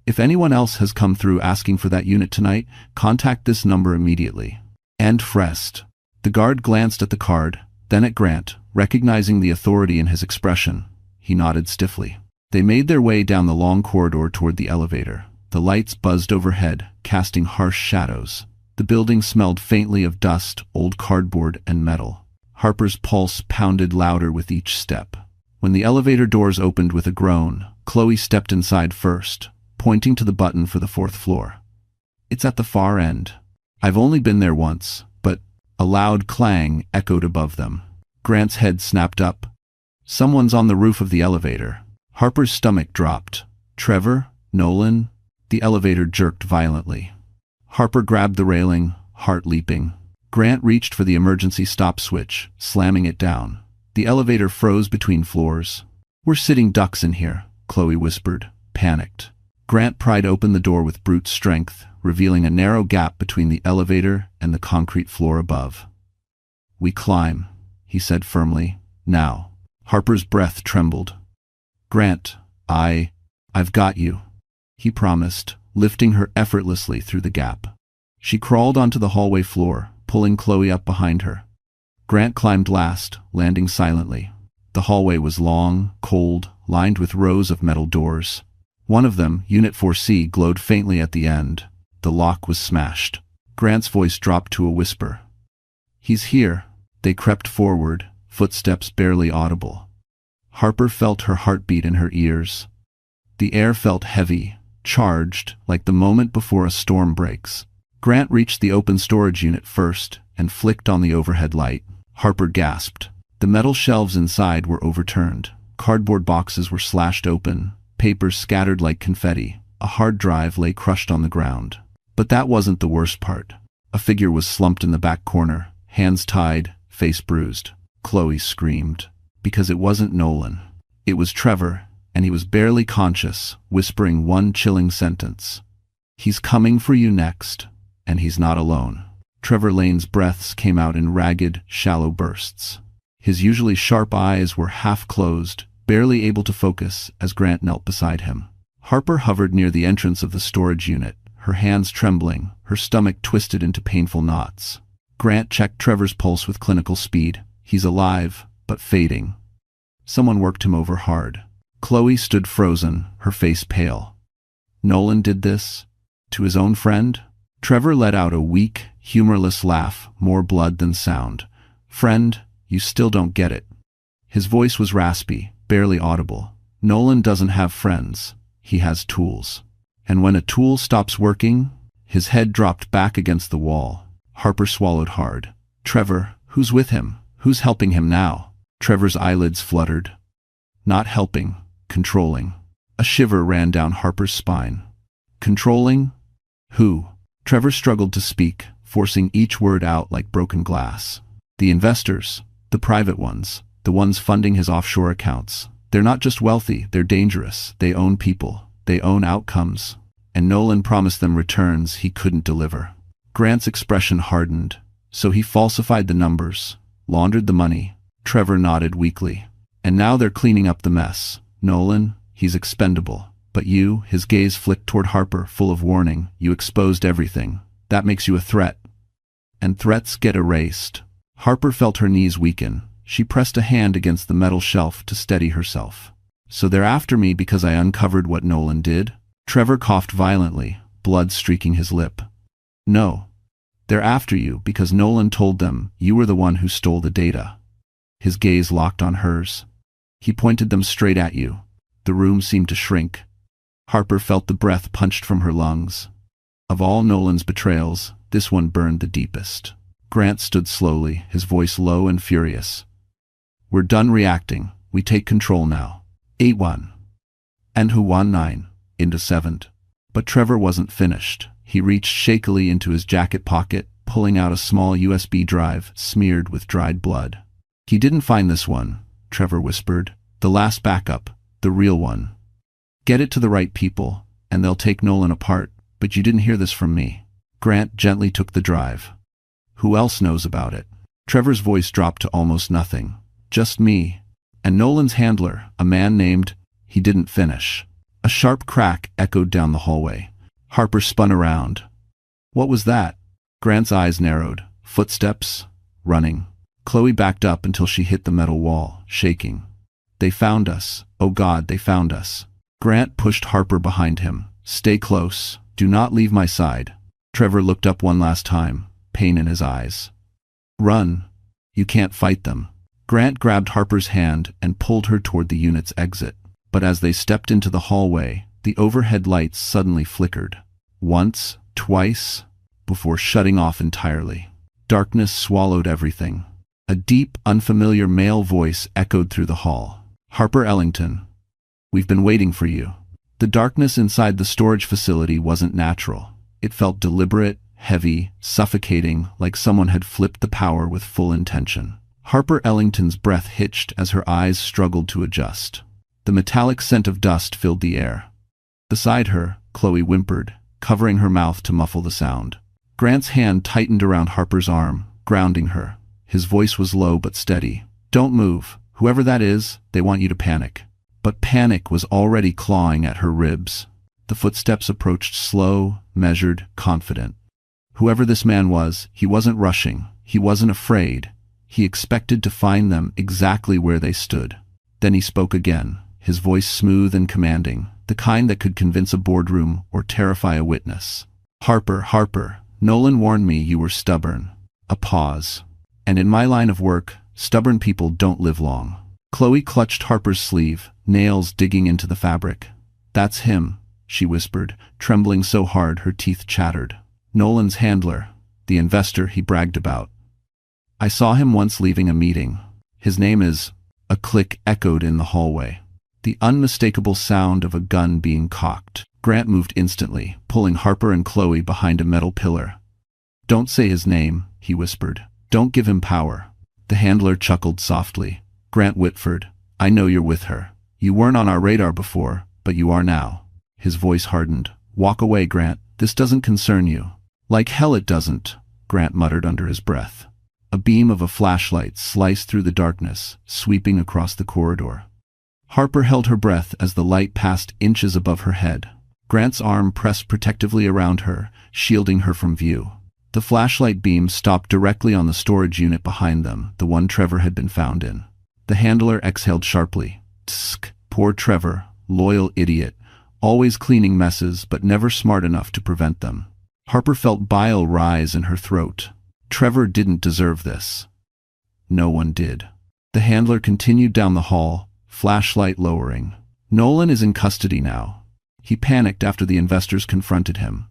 "If anyone else has come through asking for that unit tonight, contact this number immediately. And Frest." The guard glanced at the card, then at Grant, recognizing the authority in his expression. He nodded stiffly. They made their way down the long corridor toward the elevator. The lights buzzed overhead, casting harsh shadows. The building smelled faintly of dust, old cardboard, and metal. Harper's pulse pounded louder with each step. When the elevator doors opened with a groan, Chloe stepped inside first, pointing to the button for the 4th floor. "It's at the far end. I've only been there once, but—" A loud clang echoed above them. Grant's head snapped up. "Someone's on the roof of the elevator." Harper's stomach dropped. "Trevor? Nolan?" The elevator jerked violently. Harper grabbed the railing, heart leaping. Grant reached for the emergency stop switch, slamming it down. The elevator froze between floors. "We're sitting ducks in here," Chloe whispered, panicked. Grant pried open the door with brute strength, revealing a narrow gap between the elevator and the concrete floor above. "We climb," he said firmly. "Now." Harper's breath trembled. "Grant, I've got you," he promised, lifting her effortlessly through the gap. She crawled onto the hallway floor, pulling Chloe up behind her. Grant climbed last, landing silently. The hallway was long, cold, lined with rows of metal doors. One of them, Unit 4C, glowed faintly at the end. The lock was smashed. Grant's voice dropped to a whisper. "He's here." They crept forward, footsteps barely audible. Harper felt her heartbeat in her ears. The air felt heavy, charged, like the moment before a storm breaks. Grant reached the open storage unit first and flicked on the overhead light. Harper gasped. The metal shelves inside were overturned. Cardboard boxes were slashed open, papers scattered like confetti. A hard drive lay crushed on the ground. But that wasn't the worst part. A figure was slumped in the back corner, hands tied, face bruised. Chloe screamed. Because it wasn't Nolan. It was Trevor, and he was barely conscious, whispering one chilling sentence. "He's coming for you next, and he's not alone." Trevor Lane's breaths came out in ragged, shallow bursts. His usually sharp eyes were half closed, barely able to focus as Grant knelt beside him. Harper hovered near the entrance of the storage unit, her hands trembling, her stomach twisted into painful knots. Grant checked Trevor's pulse with clinical speed. He's alive, but fading. Someone worked him over hard. Chloe stood frozen, her face pale. Nolan did this? To his own friend? Trevor let out a weak, humorless laugh, more blood than sound. "Friend, you still don't get it." His voice was raspy, barely audible. "Nolan doesn't have friends. He has tools. And when a tool stops working..." His head dropped back against the wall. Harper swallowed hard. "Trevor, who's with him? Who's helping him now?" Trevor's eyelids fluttered. "Not helping, controlling." A shiver ran down Harper's spine. "Controlling? Who?" Trevor struggled to speak, forcing each word out like broken glass. "The investors, the private ones, the ones funding his offshore accounts. They're not just wealthy, they're dangerous. They own people. They own outcomes. And Nolan promised them returns he couldn't deliver." Grant's expression hardened. "So he falsified the numbers, laundered the money." Trevor nodded weakly. "And now they're cleaning up the mess. Nolan, he's expendable. But you," his gaze flicked toward Harper, full of warning, "you exposed everything. That makes you a threat. And threats get erased." Harper felt her knees weaken. She pressed a hand against the metal shelf to steady herself. "So they're after me because I uncovered what Nolan did?" Trevor coughed violently, blood streaking his lip. "No. They're after you because Nolan told them you were the one who stole the data." His gaze locked on hers. He pointed them straight at you. The room seemed to shrink. Harper felt the breath punched from her lungs. Of all Nolan's betrayals, this one burned the deepest. Grant stood slowly, his voice low and furious. "We're done reacting. We take control now. 8-1. And who won 9? Into 7. But Trevor wasn't finished. He reached shakily into his jacket pocket, pulling out a small USB drive smeared with dried blood. "He didn't find this one," Trevor whispered. "The last backup. The real one. Get it to the right people, and they'll take Nolan apart, but you didn't hear this from me." Grant gently took the drive. "Who else knows about it?" Trevor's voice dropped to almost nothing. "Just me. And Nolan's handler, a man named..." He didn't finish. A sharp crack echoed down the hallway. Harper spun around. "What was that?" Grant's eyes narrowed. Footsteps. Running. Chloe backed up until she hit the metal wall, shaking. They found us. Oh God, they found us. Grant pushed Harper behind him. Stay close. Do not leave my side. Trevor looked up one last time, pain in his eyes. Run. You can't fight them. Grant grabbed Harper's hand and pulled her toward the unit's exit. But as they stepped into the hallway, the overhead lights suddenly flickered. Once, twice, before shutting off entirely. Darkness swallowed everything. A deep, unfamiliar male voice echoed through the hall. Harper Ellington. We've been waiting for you. The darkness inside the storage facility wasn't natural. It felt deliberate, heavy, suffocating, like someone had flipped the power with full intention. Harper Ellington's breath hitched as her eyes struggled to adjust. The metallic scent of dust filled the air. Beside her, Chloe whimpered, covering her mouth to muffle the sound. Grant's hand tightened around Harper's arm, grounding her. His voice was low but steady. Don't move. Whoever that is, they want you to panic. But panic was already clawing at her ribs. The footsteps approached slow, measured, confident. Whoever this man was, he wasn't rushing. He wasn't afraid. He expected to find them exactly where they stood. Then he spoke again, his voice smooth and commanding, the kind that could convince a boardroom or terrify a witness. Harper, Nolan warned me you were stubborn. A pause. And in my line of work, stubborn people don't live long. Chloe clutched Harper's sleeve, nails digging into the fabric. That's him, she whispered, trembling so hard her teeth chattered. Nolan's handler, the investor he bragged about. I saw him once leaving a meeting. His name is... A click echoed in the hallway. The unmistakable sound of a gun being cocked. Grant moved instantly, pulling Harper and Chloe behind a metal pillar. Don't say his name, he whispered. Don't give him power. The handler chuckled softly. Grant Whitford, I know you're with her. You weren't on our radar before, but you are now. His voice hardened. Walk away, Grant. This doesn't concern you. Like hell it doesn't, Grant muttered under his breath. A beam of a flashlight sliced through the darkness, sweeping across the corridor. Harper held her breath as the light passed inches above her head. Grant's arm pressed protectively around her, shielding her from view. The flashlight beam stopped directly on the storage unit behind them, the one Trevor had been found in. The handler exhaled sharply. Tsk, poor Trevor, loyal idiot, always cleaning messes but never smart enough to prevent them. Harper felt bile rise in her throat. Trevor didn't deserve this. No one did. The handler continued down the hall, flashlight lowering. Nolan is in custody now. He panicked after the investors confronted him.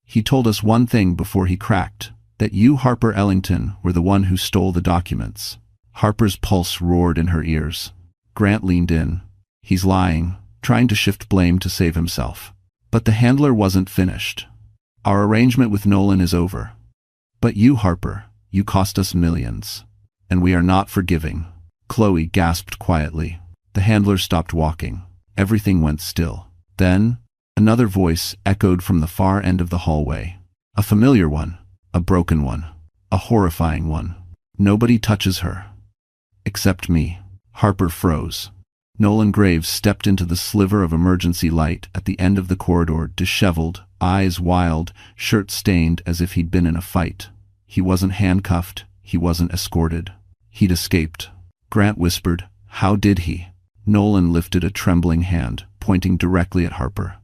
He told us one thing before he cracked, that you, Harper Ellington, were the one who stole the documents. Harper's pulse roared in her ears. Grant leaned in. He's lying, trying to shift blame to save himself. But the handler wasn't finished. Our arrangement with Nolan is over. But you, Harper, you cost us millions. And we are not forgiving. Chloe gasped quietly. The handler stopped walking. Everything went still. Then, another voice echoed from the far end of the hallway. A familiar one. A broken one. A horrifying one. Nobody touches her. Except me. Harper froze. Nolan Graves stepped into the sliver of emergency light at the end of the corridor, disheveled, eyes wild, shirt stained as if he'd been in a fight. He wasn't handcuffed. He wasn't escorted. He'd escaped. Grant whispered, "How did he?" Nolan lifted a trembling hand, pointing directly at Harper.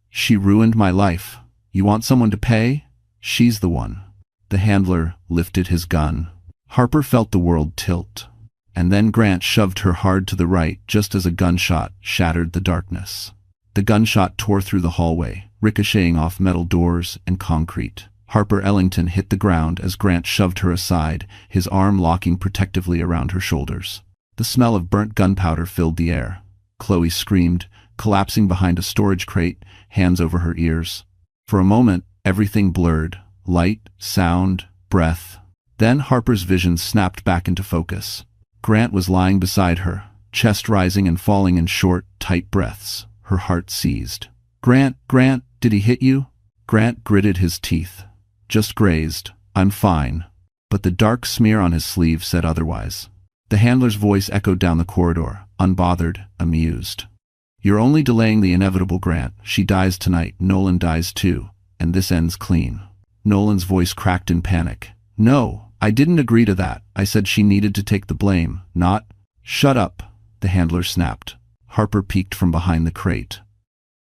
"She ruined my life. You want someone to pay? She's the one." The handler lifted his gun. Harper felt the world tilt. And then Grant shoved her hard to the right just as a gunshot shattered the darkness. The gunshot tore through the hallway, ricocheting off metal doors and concrete. Harper Ellington hit the ground as Grant shoved her aside, his arm locking protectively around her shoulders. The smell of burnt gunpowder filled the air. Chloe screamed, collapsing behind a storage crate, hands over her ears. For a moment, everything blurred. Light, sound, breath. Then Harper's vision snapped back into focus. Grant was lying beside her, chest rising and falling in short, tight breaths. Her heart seized. Grant, did he hit you?" Grant gritted his teeth. "Just grazed. I'm fine." But the dark smear on his sleeve said otherwise. The handler's voice echoed down the corridor, unbothered, amused. "You're only delaying the inevitable, Grant. She dies tonight, Nolan dies too, and this ends clean." Nolan's voice cracked in panic. "No, I didn't agree to that. I said she needed to take the blame, not—" "Shut up," the handler snapped. Harper peeked from behind the crate.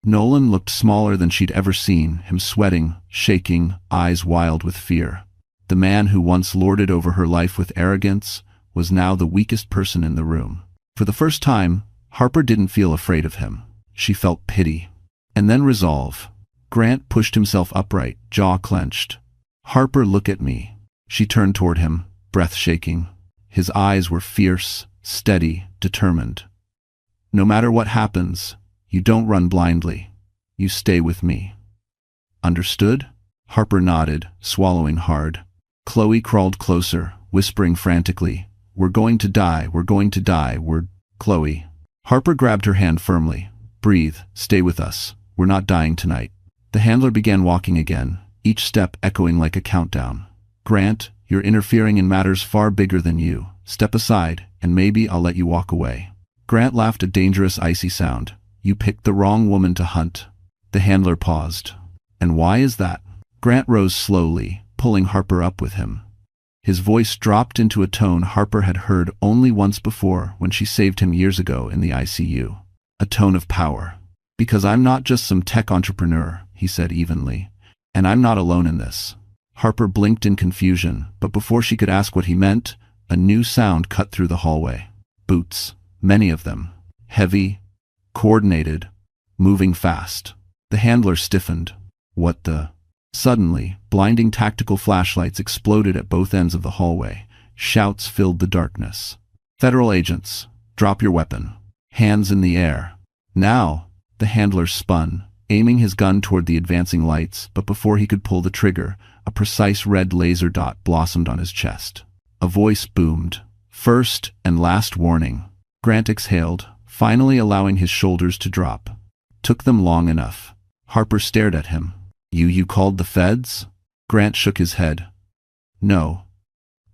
Nolan looked smaller than she'd ever seen, him sweating, shaking, eyes wild with fear. The man who once lorded over her life with arrogance was now the weakest person in the room. For the first time, Harper didn't feel afraid of him. She felt pity. And then resolve. Grant pushed himself upright, jaw clenched. "Harper, look at me." She turned toward him, breath shaking. His eyes were fierce, steady, determined. "No matter what happens, you don't run blindly. You stay with me. Understood?" Harper nodded, swallowing hard. Chloe crawled closer, whispering frantically, "We're going to die, we're going to die, we're—" "Chloe." Harper grabbed her hand firmly. "Breathe, stay with us. We're not dying tonight." The handler began walking again, each step echoing like a countdown. "Grant, you're interfering in matters far bigger than you. Step aside, and maybe I'll let you walk away." Grant laughed a dangerous icy sound. "You picked the wrong woman to hunt." The handler paused. "And why is that?" Grant rose slowly, pulling Harper up with him. His voice dropped into a tone Harper had heard only once before when she saved him years ago in the ICU. A tone of power. "Because I'm not just some tech entrepreneur," he said evenly. "And I'm not alone in this." Harper blinked in confusion, but before she could ask what he meant, a new sound cut through the hallway. Boots. Many of them. Heavy, coordinated, moving fast. The handler stiffened. "What the—" Suddenly, blinding tactical flashlights exploded at both ends of the hallway. Shouts filled the darkness. "Federal agents, drop your weapon. Hands in the air. Now!" The handler spun, aiming his gun toward the advancing lights, but before he could pull the trigger, a precise red laser dot blossomed on his chest. A voice boomed. "First and last warning." Grant exhaled, finally allowing his shoulders to drop. Took them long enough. Harper stared at him. You called the feds?" Grant shook his head. "No.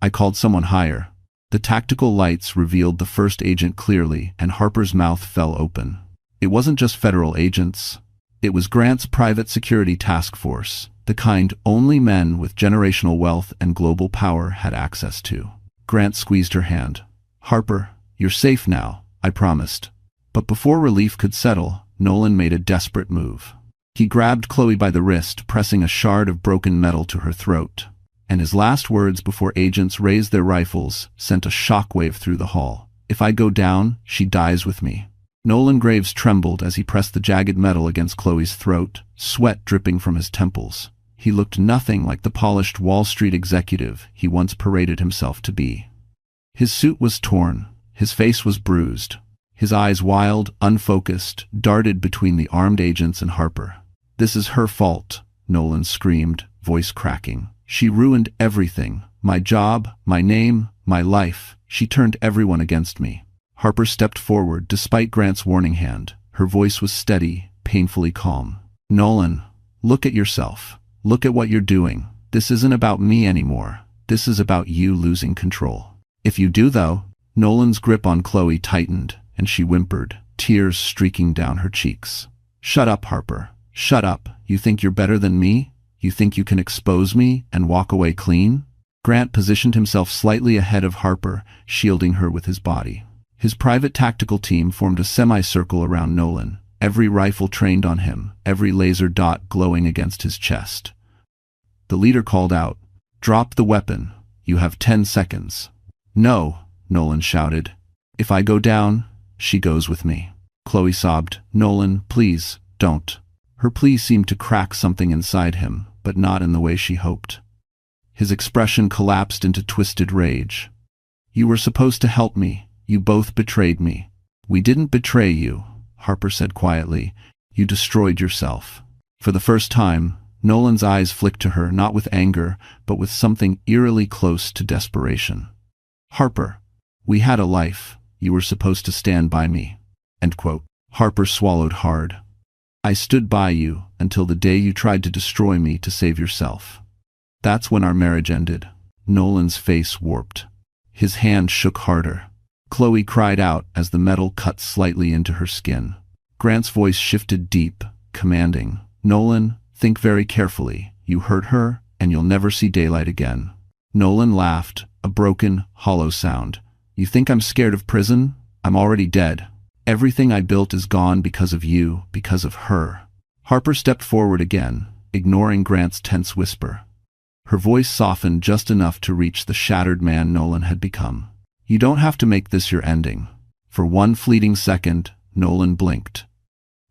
I called someone higher." The tactical lights revealed the first agent clearly, and Harper's mouth fell open. It wasn't just federal agents. It was Grant's private security task force, the kind only men with generational wealth and global power had access to. Grant squeezed her hand. "Harper, you're safe now, I promised." But before relief could settle, Nolan made a desperate move. He grabbed Chloe by the wrist, pressing a shard of broken metal to her throat. And his last words before agents raised their rifles sent a shockwave through the hall. "If I go down, she dies with me." Nolan Graves trembled as he pressed the jagged metal against Chloe's throat, sweat dripping from his temples. He looked nothing like the polished Wall Street executive he once paraded himself to be. His suit was torn, his face was bruised. His eyes, wild, unfocused, darted between the armed agents and Harper. "This is her fault," Nolan screamed, voice cracking. "She ruined everything. My job, my name, my life. She turned everyone against me." Harper stepped forward, despite Grant's warning hand. Her voice was steady, painfully calm. "Nolan, look at yourself. Look at what you're doing. This isn't about me anymore. This is about you losing control." "If you do, though." Nolan's grip on Chloe tightened, and she whimpered, tears streaking down her cheeks. "Shut up, Harper. Shut up. You think you're better than me? You think you can expose me and walk away clean?" Grant positioned himself slightly ahead of Harper, shielding her with his body. His private tactical team formed a semicircle around Nolan, every rifle trained on him, every laser dot glowing against his chest. The leader called out, "Drop the weapon. You have 10 seconds. "No," Nolan shouted. "If I go down, she goes with me." Chloe sobbed, "Nolan, please, don't." Her plea seemed to crack something inside him, but not in the way she hoped. His expression collapsed into twisted rage. "You were supposed to help me. You both betrayed me." "We didn't betray you," Harper said quietly. "You destroyed yourself." For the first time, Nolan's eyes flicked to her, not with anger, but with something eerily close to desperation. "Harper, we had a life. You were supposed to stand by me." End quote. Harper swallowed hard. "I stood by you until the day you tried to destroy me to save yourself. That's when our marriage ended." Nolan's face warped. His hand shook harder. Chloe cried out as the metal cut slightly into her skin. Grant's voice shifted deep, commanding, "Nolan, think very carefully. You hurt her, and you'll never see daylight again." Nolan laughed, a broken, hollow sound. "You think I'm scared of prison? I'm already dead. Everything I built is gone because of you, because of her." Harper stepped forward again, ignoring Grant's tense whisper. Her voice softened just enough to reach the shattered man Nolan had become. "You don't have to make this your ending." For one fleeting second, Nolan blinked.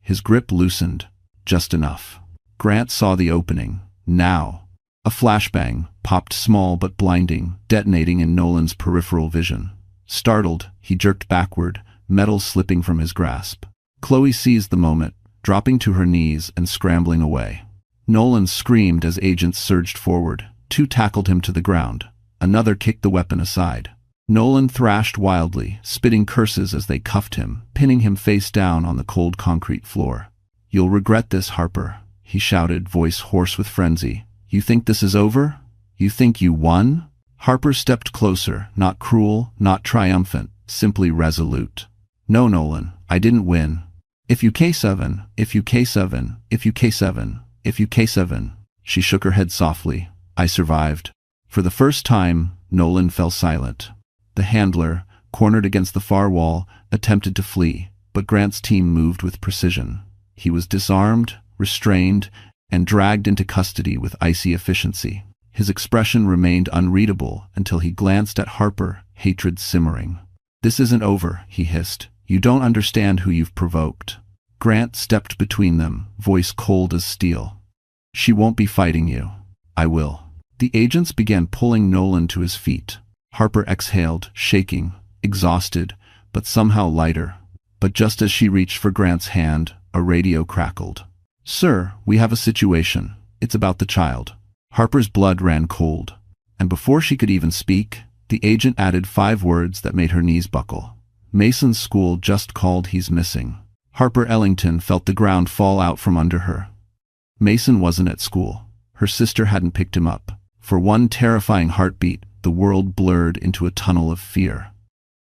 His grip loosened, just enough. Grant saw the opening. Now. A flashbang, popped small but blinding, detonating in Nolan's peripheral vision. Startled, he jerked backward, metal slipping from his grasp. Chloe seized the moment, dropping to her knees and scrambling away. Nolan screamed as agents surged forward. Two tackled him to the ground. Another kicked the weapon aside. Nolan thrashed wildly, spitting curses as they cuffed him, pinning him face down on the cold concrete floor. "You'll regret this, Harper," he shouted, voice hoarse with frenzy. "You think this is over? You think you won?" Harper stepped closer, not cruel, not triumphant, simply resolute. "No, Nolan, I didn't win. If you K7, if you K7, if you K7, if you K7, she shook her head softly. "I survived." For the first time, Nolan fell silent. The handler, cornered against the far wall, attempted to flee, but Grant's team moved with precision. He was disarmed, restrained, and dragged into custody with icy efficiency. His expression remained unreadable until he glanced at Harper, hatred simmering. "This isn't over," he hissed. "You don't understand who you've provoked." Grant stepped between them, voice cold as steel. "She won't be fighting you. I will." The agents began pulling Nolan to his feet. Harper exhaled, shaking, exhausted, but somehow lighter. But just as she reached for Grant's hand, a radio crackled. "Sir, we have a situation. It's about the child." Harper's blood ran cold, and before she could even speak, the agent added 5 words that made her knees buckle. "Mason's school just called, he's missing." Harper Ellington felt the ground fall out from under her. Mason wasn't at school. Her sister hadn't picked him up. For one terrifying heartbeat, the world blurred into a tunnel of fear.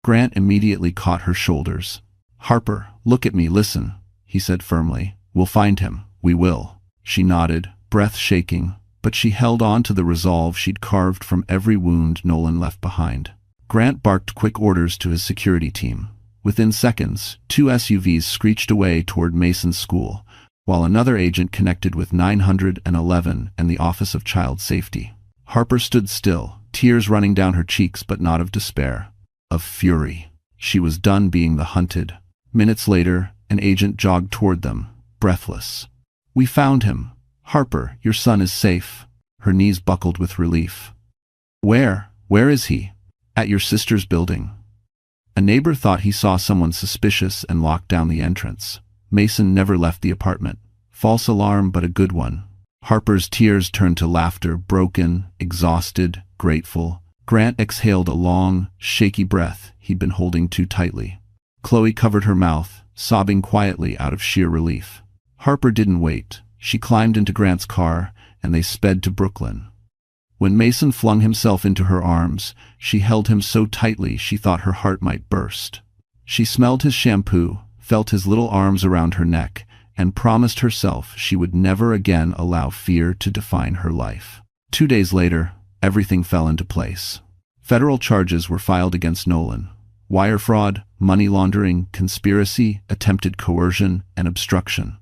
Grant immediately caught her shoulders. "Harper, look at me, listen," he said firmly. "We'll find him. We will." She nodded, breath shaking, but she held on to the resolve she'd carved from every wound Nolan left behind. Grant barked quick orders to his security team. Within seconds, 2 SUVs screeched away toward Mason's school, while another agent connected with 911 and the Office of Child Safety. Harper stood still, tears running down her cheeks, but not of despair, of fury. She was done being the hunted. Minutes later, an agent jogged toward them, breathless. "We found him. Harper, your son is safe." Her knees buckled with relief. Where is he?" "At your sister's building." A neighbor thought he saw someone suspicious and locked down the entrance. Mason never left the apartment. False alarm, but a good one. Harper's tears turned to laughter, broken, exhausted, grateful. Grant exhaled a long, shaky breath he'd been holding too tightly. Chloe covered her mouth, sobbing quietly out of sheer relief. Harper didn't wait. She climbed into Grant's car, and they sped to Brooklyn. When Mason flung himself into her arms, she held him so tightly she thought her heart might burst. She smelled his shampoo, felt his little arms around her neck, and promised herself she would never again allow fear to define her life. 2 days later, everything fell into place. Federal charges were filed against Nolan. Wire fraud, money laundering, conspiracy, attempted coercion, and obstruction.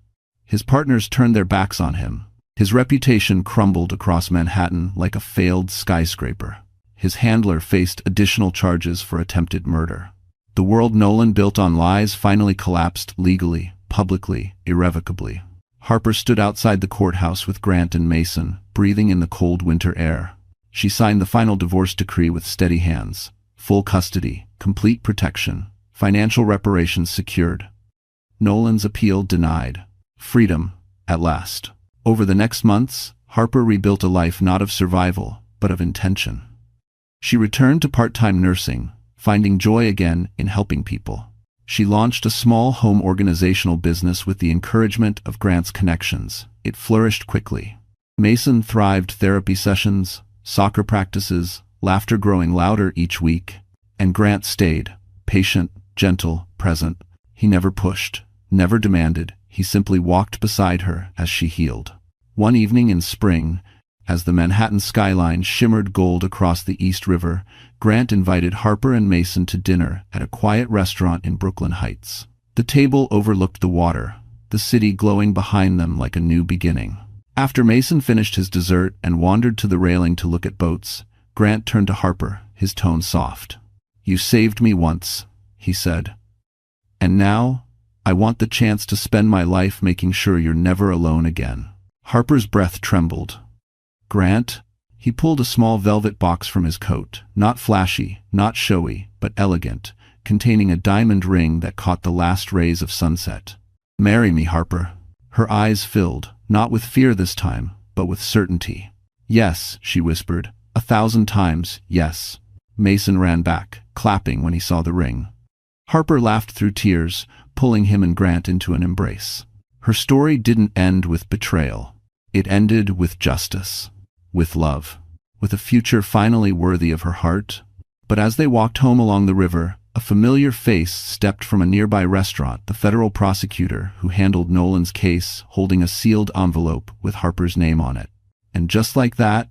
His partners turned their backs on him. His reputation crumbled across Manhattan like a failed skyscraper. His handler faced additional charges for attempted murder. The world Nolan built on lies finally collapsed legally, publicly, irrevocably. Harper stood outside the courthouse with Grant and Mason, breathing in the cold winter air. She signed the final divorce decree with steady hands. Full custody, complete protection, financial reparations secured. Nolan's appeal denied. Freedom, at last. Over the next months, Harper rebuilt a life not of survival, but of intention. She returned to part-time nursing, finding joy again in helping people. She launched a small home organizational business with the encouragement of Grant's connections. It flourished quickly. Mason thrived, therapy sessions, soccer practices, laughter growing louder each week. And Grant stayed, patient, gentle, present. He never pushed, never demanded. He simply walked beside her as she healed. One evening in spring, As the Manhattan skyline shimmered gold across the East River, Grant invited Harper and Mason to dinner at a quiet restaurant in Brooklyn Heights. The table overlooked the water, the city glowing behind them like a new beginning. After Mason finished his dessert and wandered to the railing to look at boats, Grant turned to Harper, his tone soft. "You saved me once," he said. "And now, I want the chance to spend my life making sure you're never alone again." Harper's breath trembled. "Grant?" He pulled a small velvet box from his coat, not flashy, not showy, but elegant, containing a diamond ring that caught the last rays of sunset. "Marry me, Harper." Her eyes filled, not with fear this time, but with certainty. "Yes," she whispered, 1,000 times, yes. Mason ran back, clapping when he saw the ring. Harper laughed through tears, pulling him and Grant into an embrace. Her story didn't end with betrayal. It ended with justice, with love, with a future finally worthy of her heart. But as they walked home along the river, a familiar face stepped from a nearby restaurant, the federal prosecutor who handled Nolan's case, holding a sealed envelope with Harper's name on it. And just like that,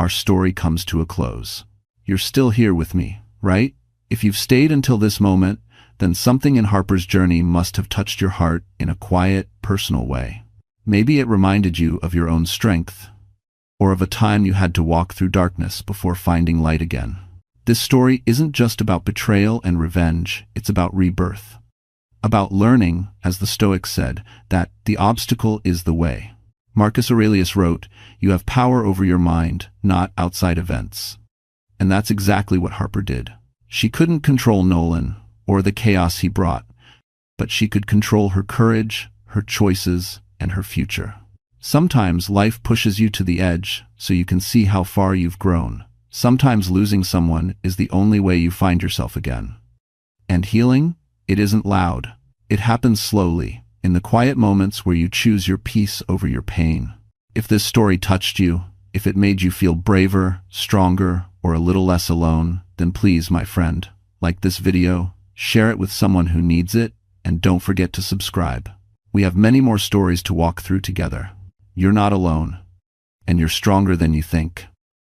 our story comes to a close. You're still here with me, right? If you've stayed until this moment, then something in Harper's journey must have touched your heart in a quiet, personal way. Maybe it reminded you of your own strength, or of a time you had to walk through darkness before finding light again. This story isn't just about betrayal and revenge, it's about rebirth. About learning, as the Stoics said, that the obstacle is the way. Marcus Aurelius wrote, "You have power over your mind, not outside events." And that's exactly what Harper did. She couldn't control Nolan, or the chaos he brought, but she could control her courage, her choices, and her future. Sometimes life pushes you to the edge so you can see how far you've grown. Sometimes losing someone is the only way you find yourself again. And healing? It isn't loud. It happens slowly, in the quiet moments where you choose your peace over your pain. If this story touched you, if it made you feel braver, stronger, or a little less alone, then please, my friend, like this video, share it with someone who needs it, and don't forget to subscribe. We have many more stories to walk through together. You're not alone, and you're stronger than you think.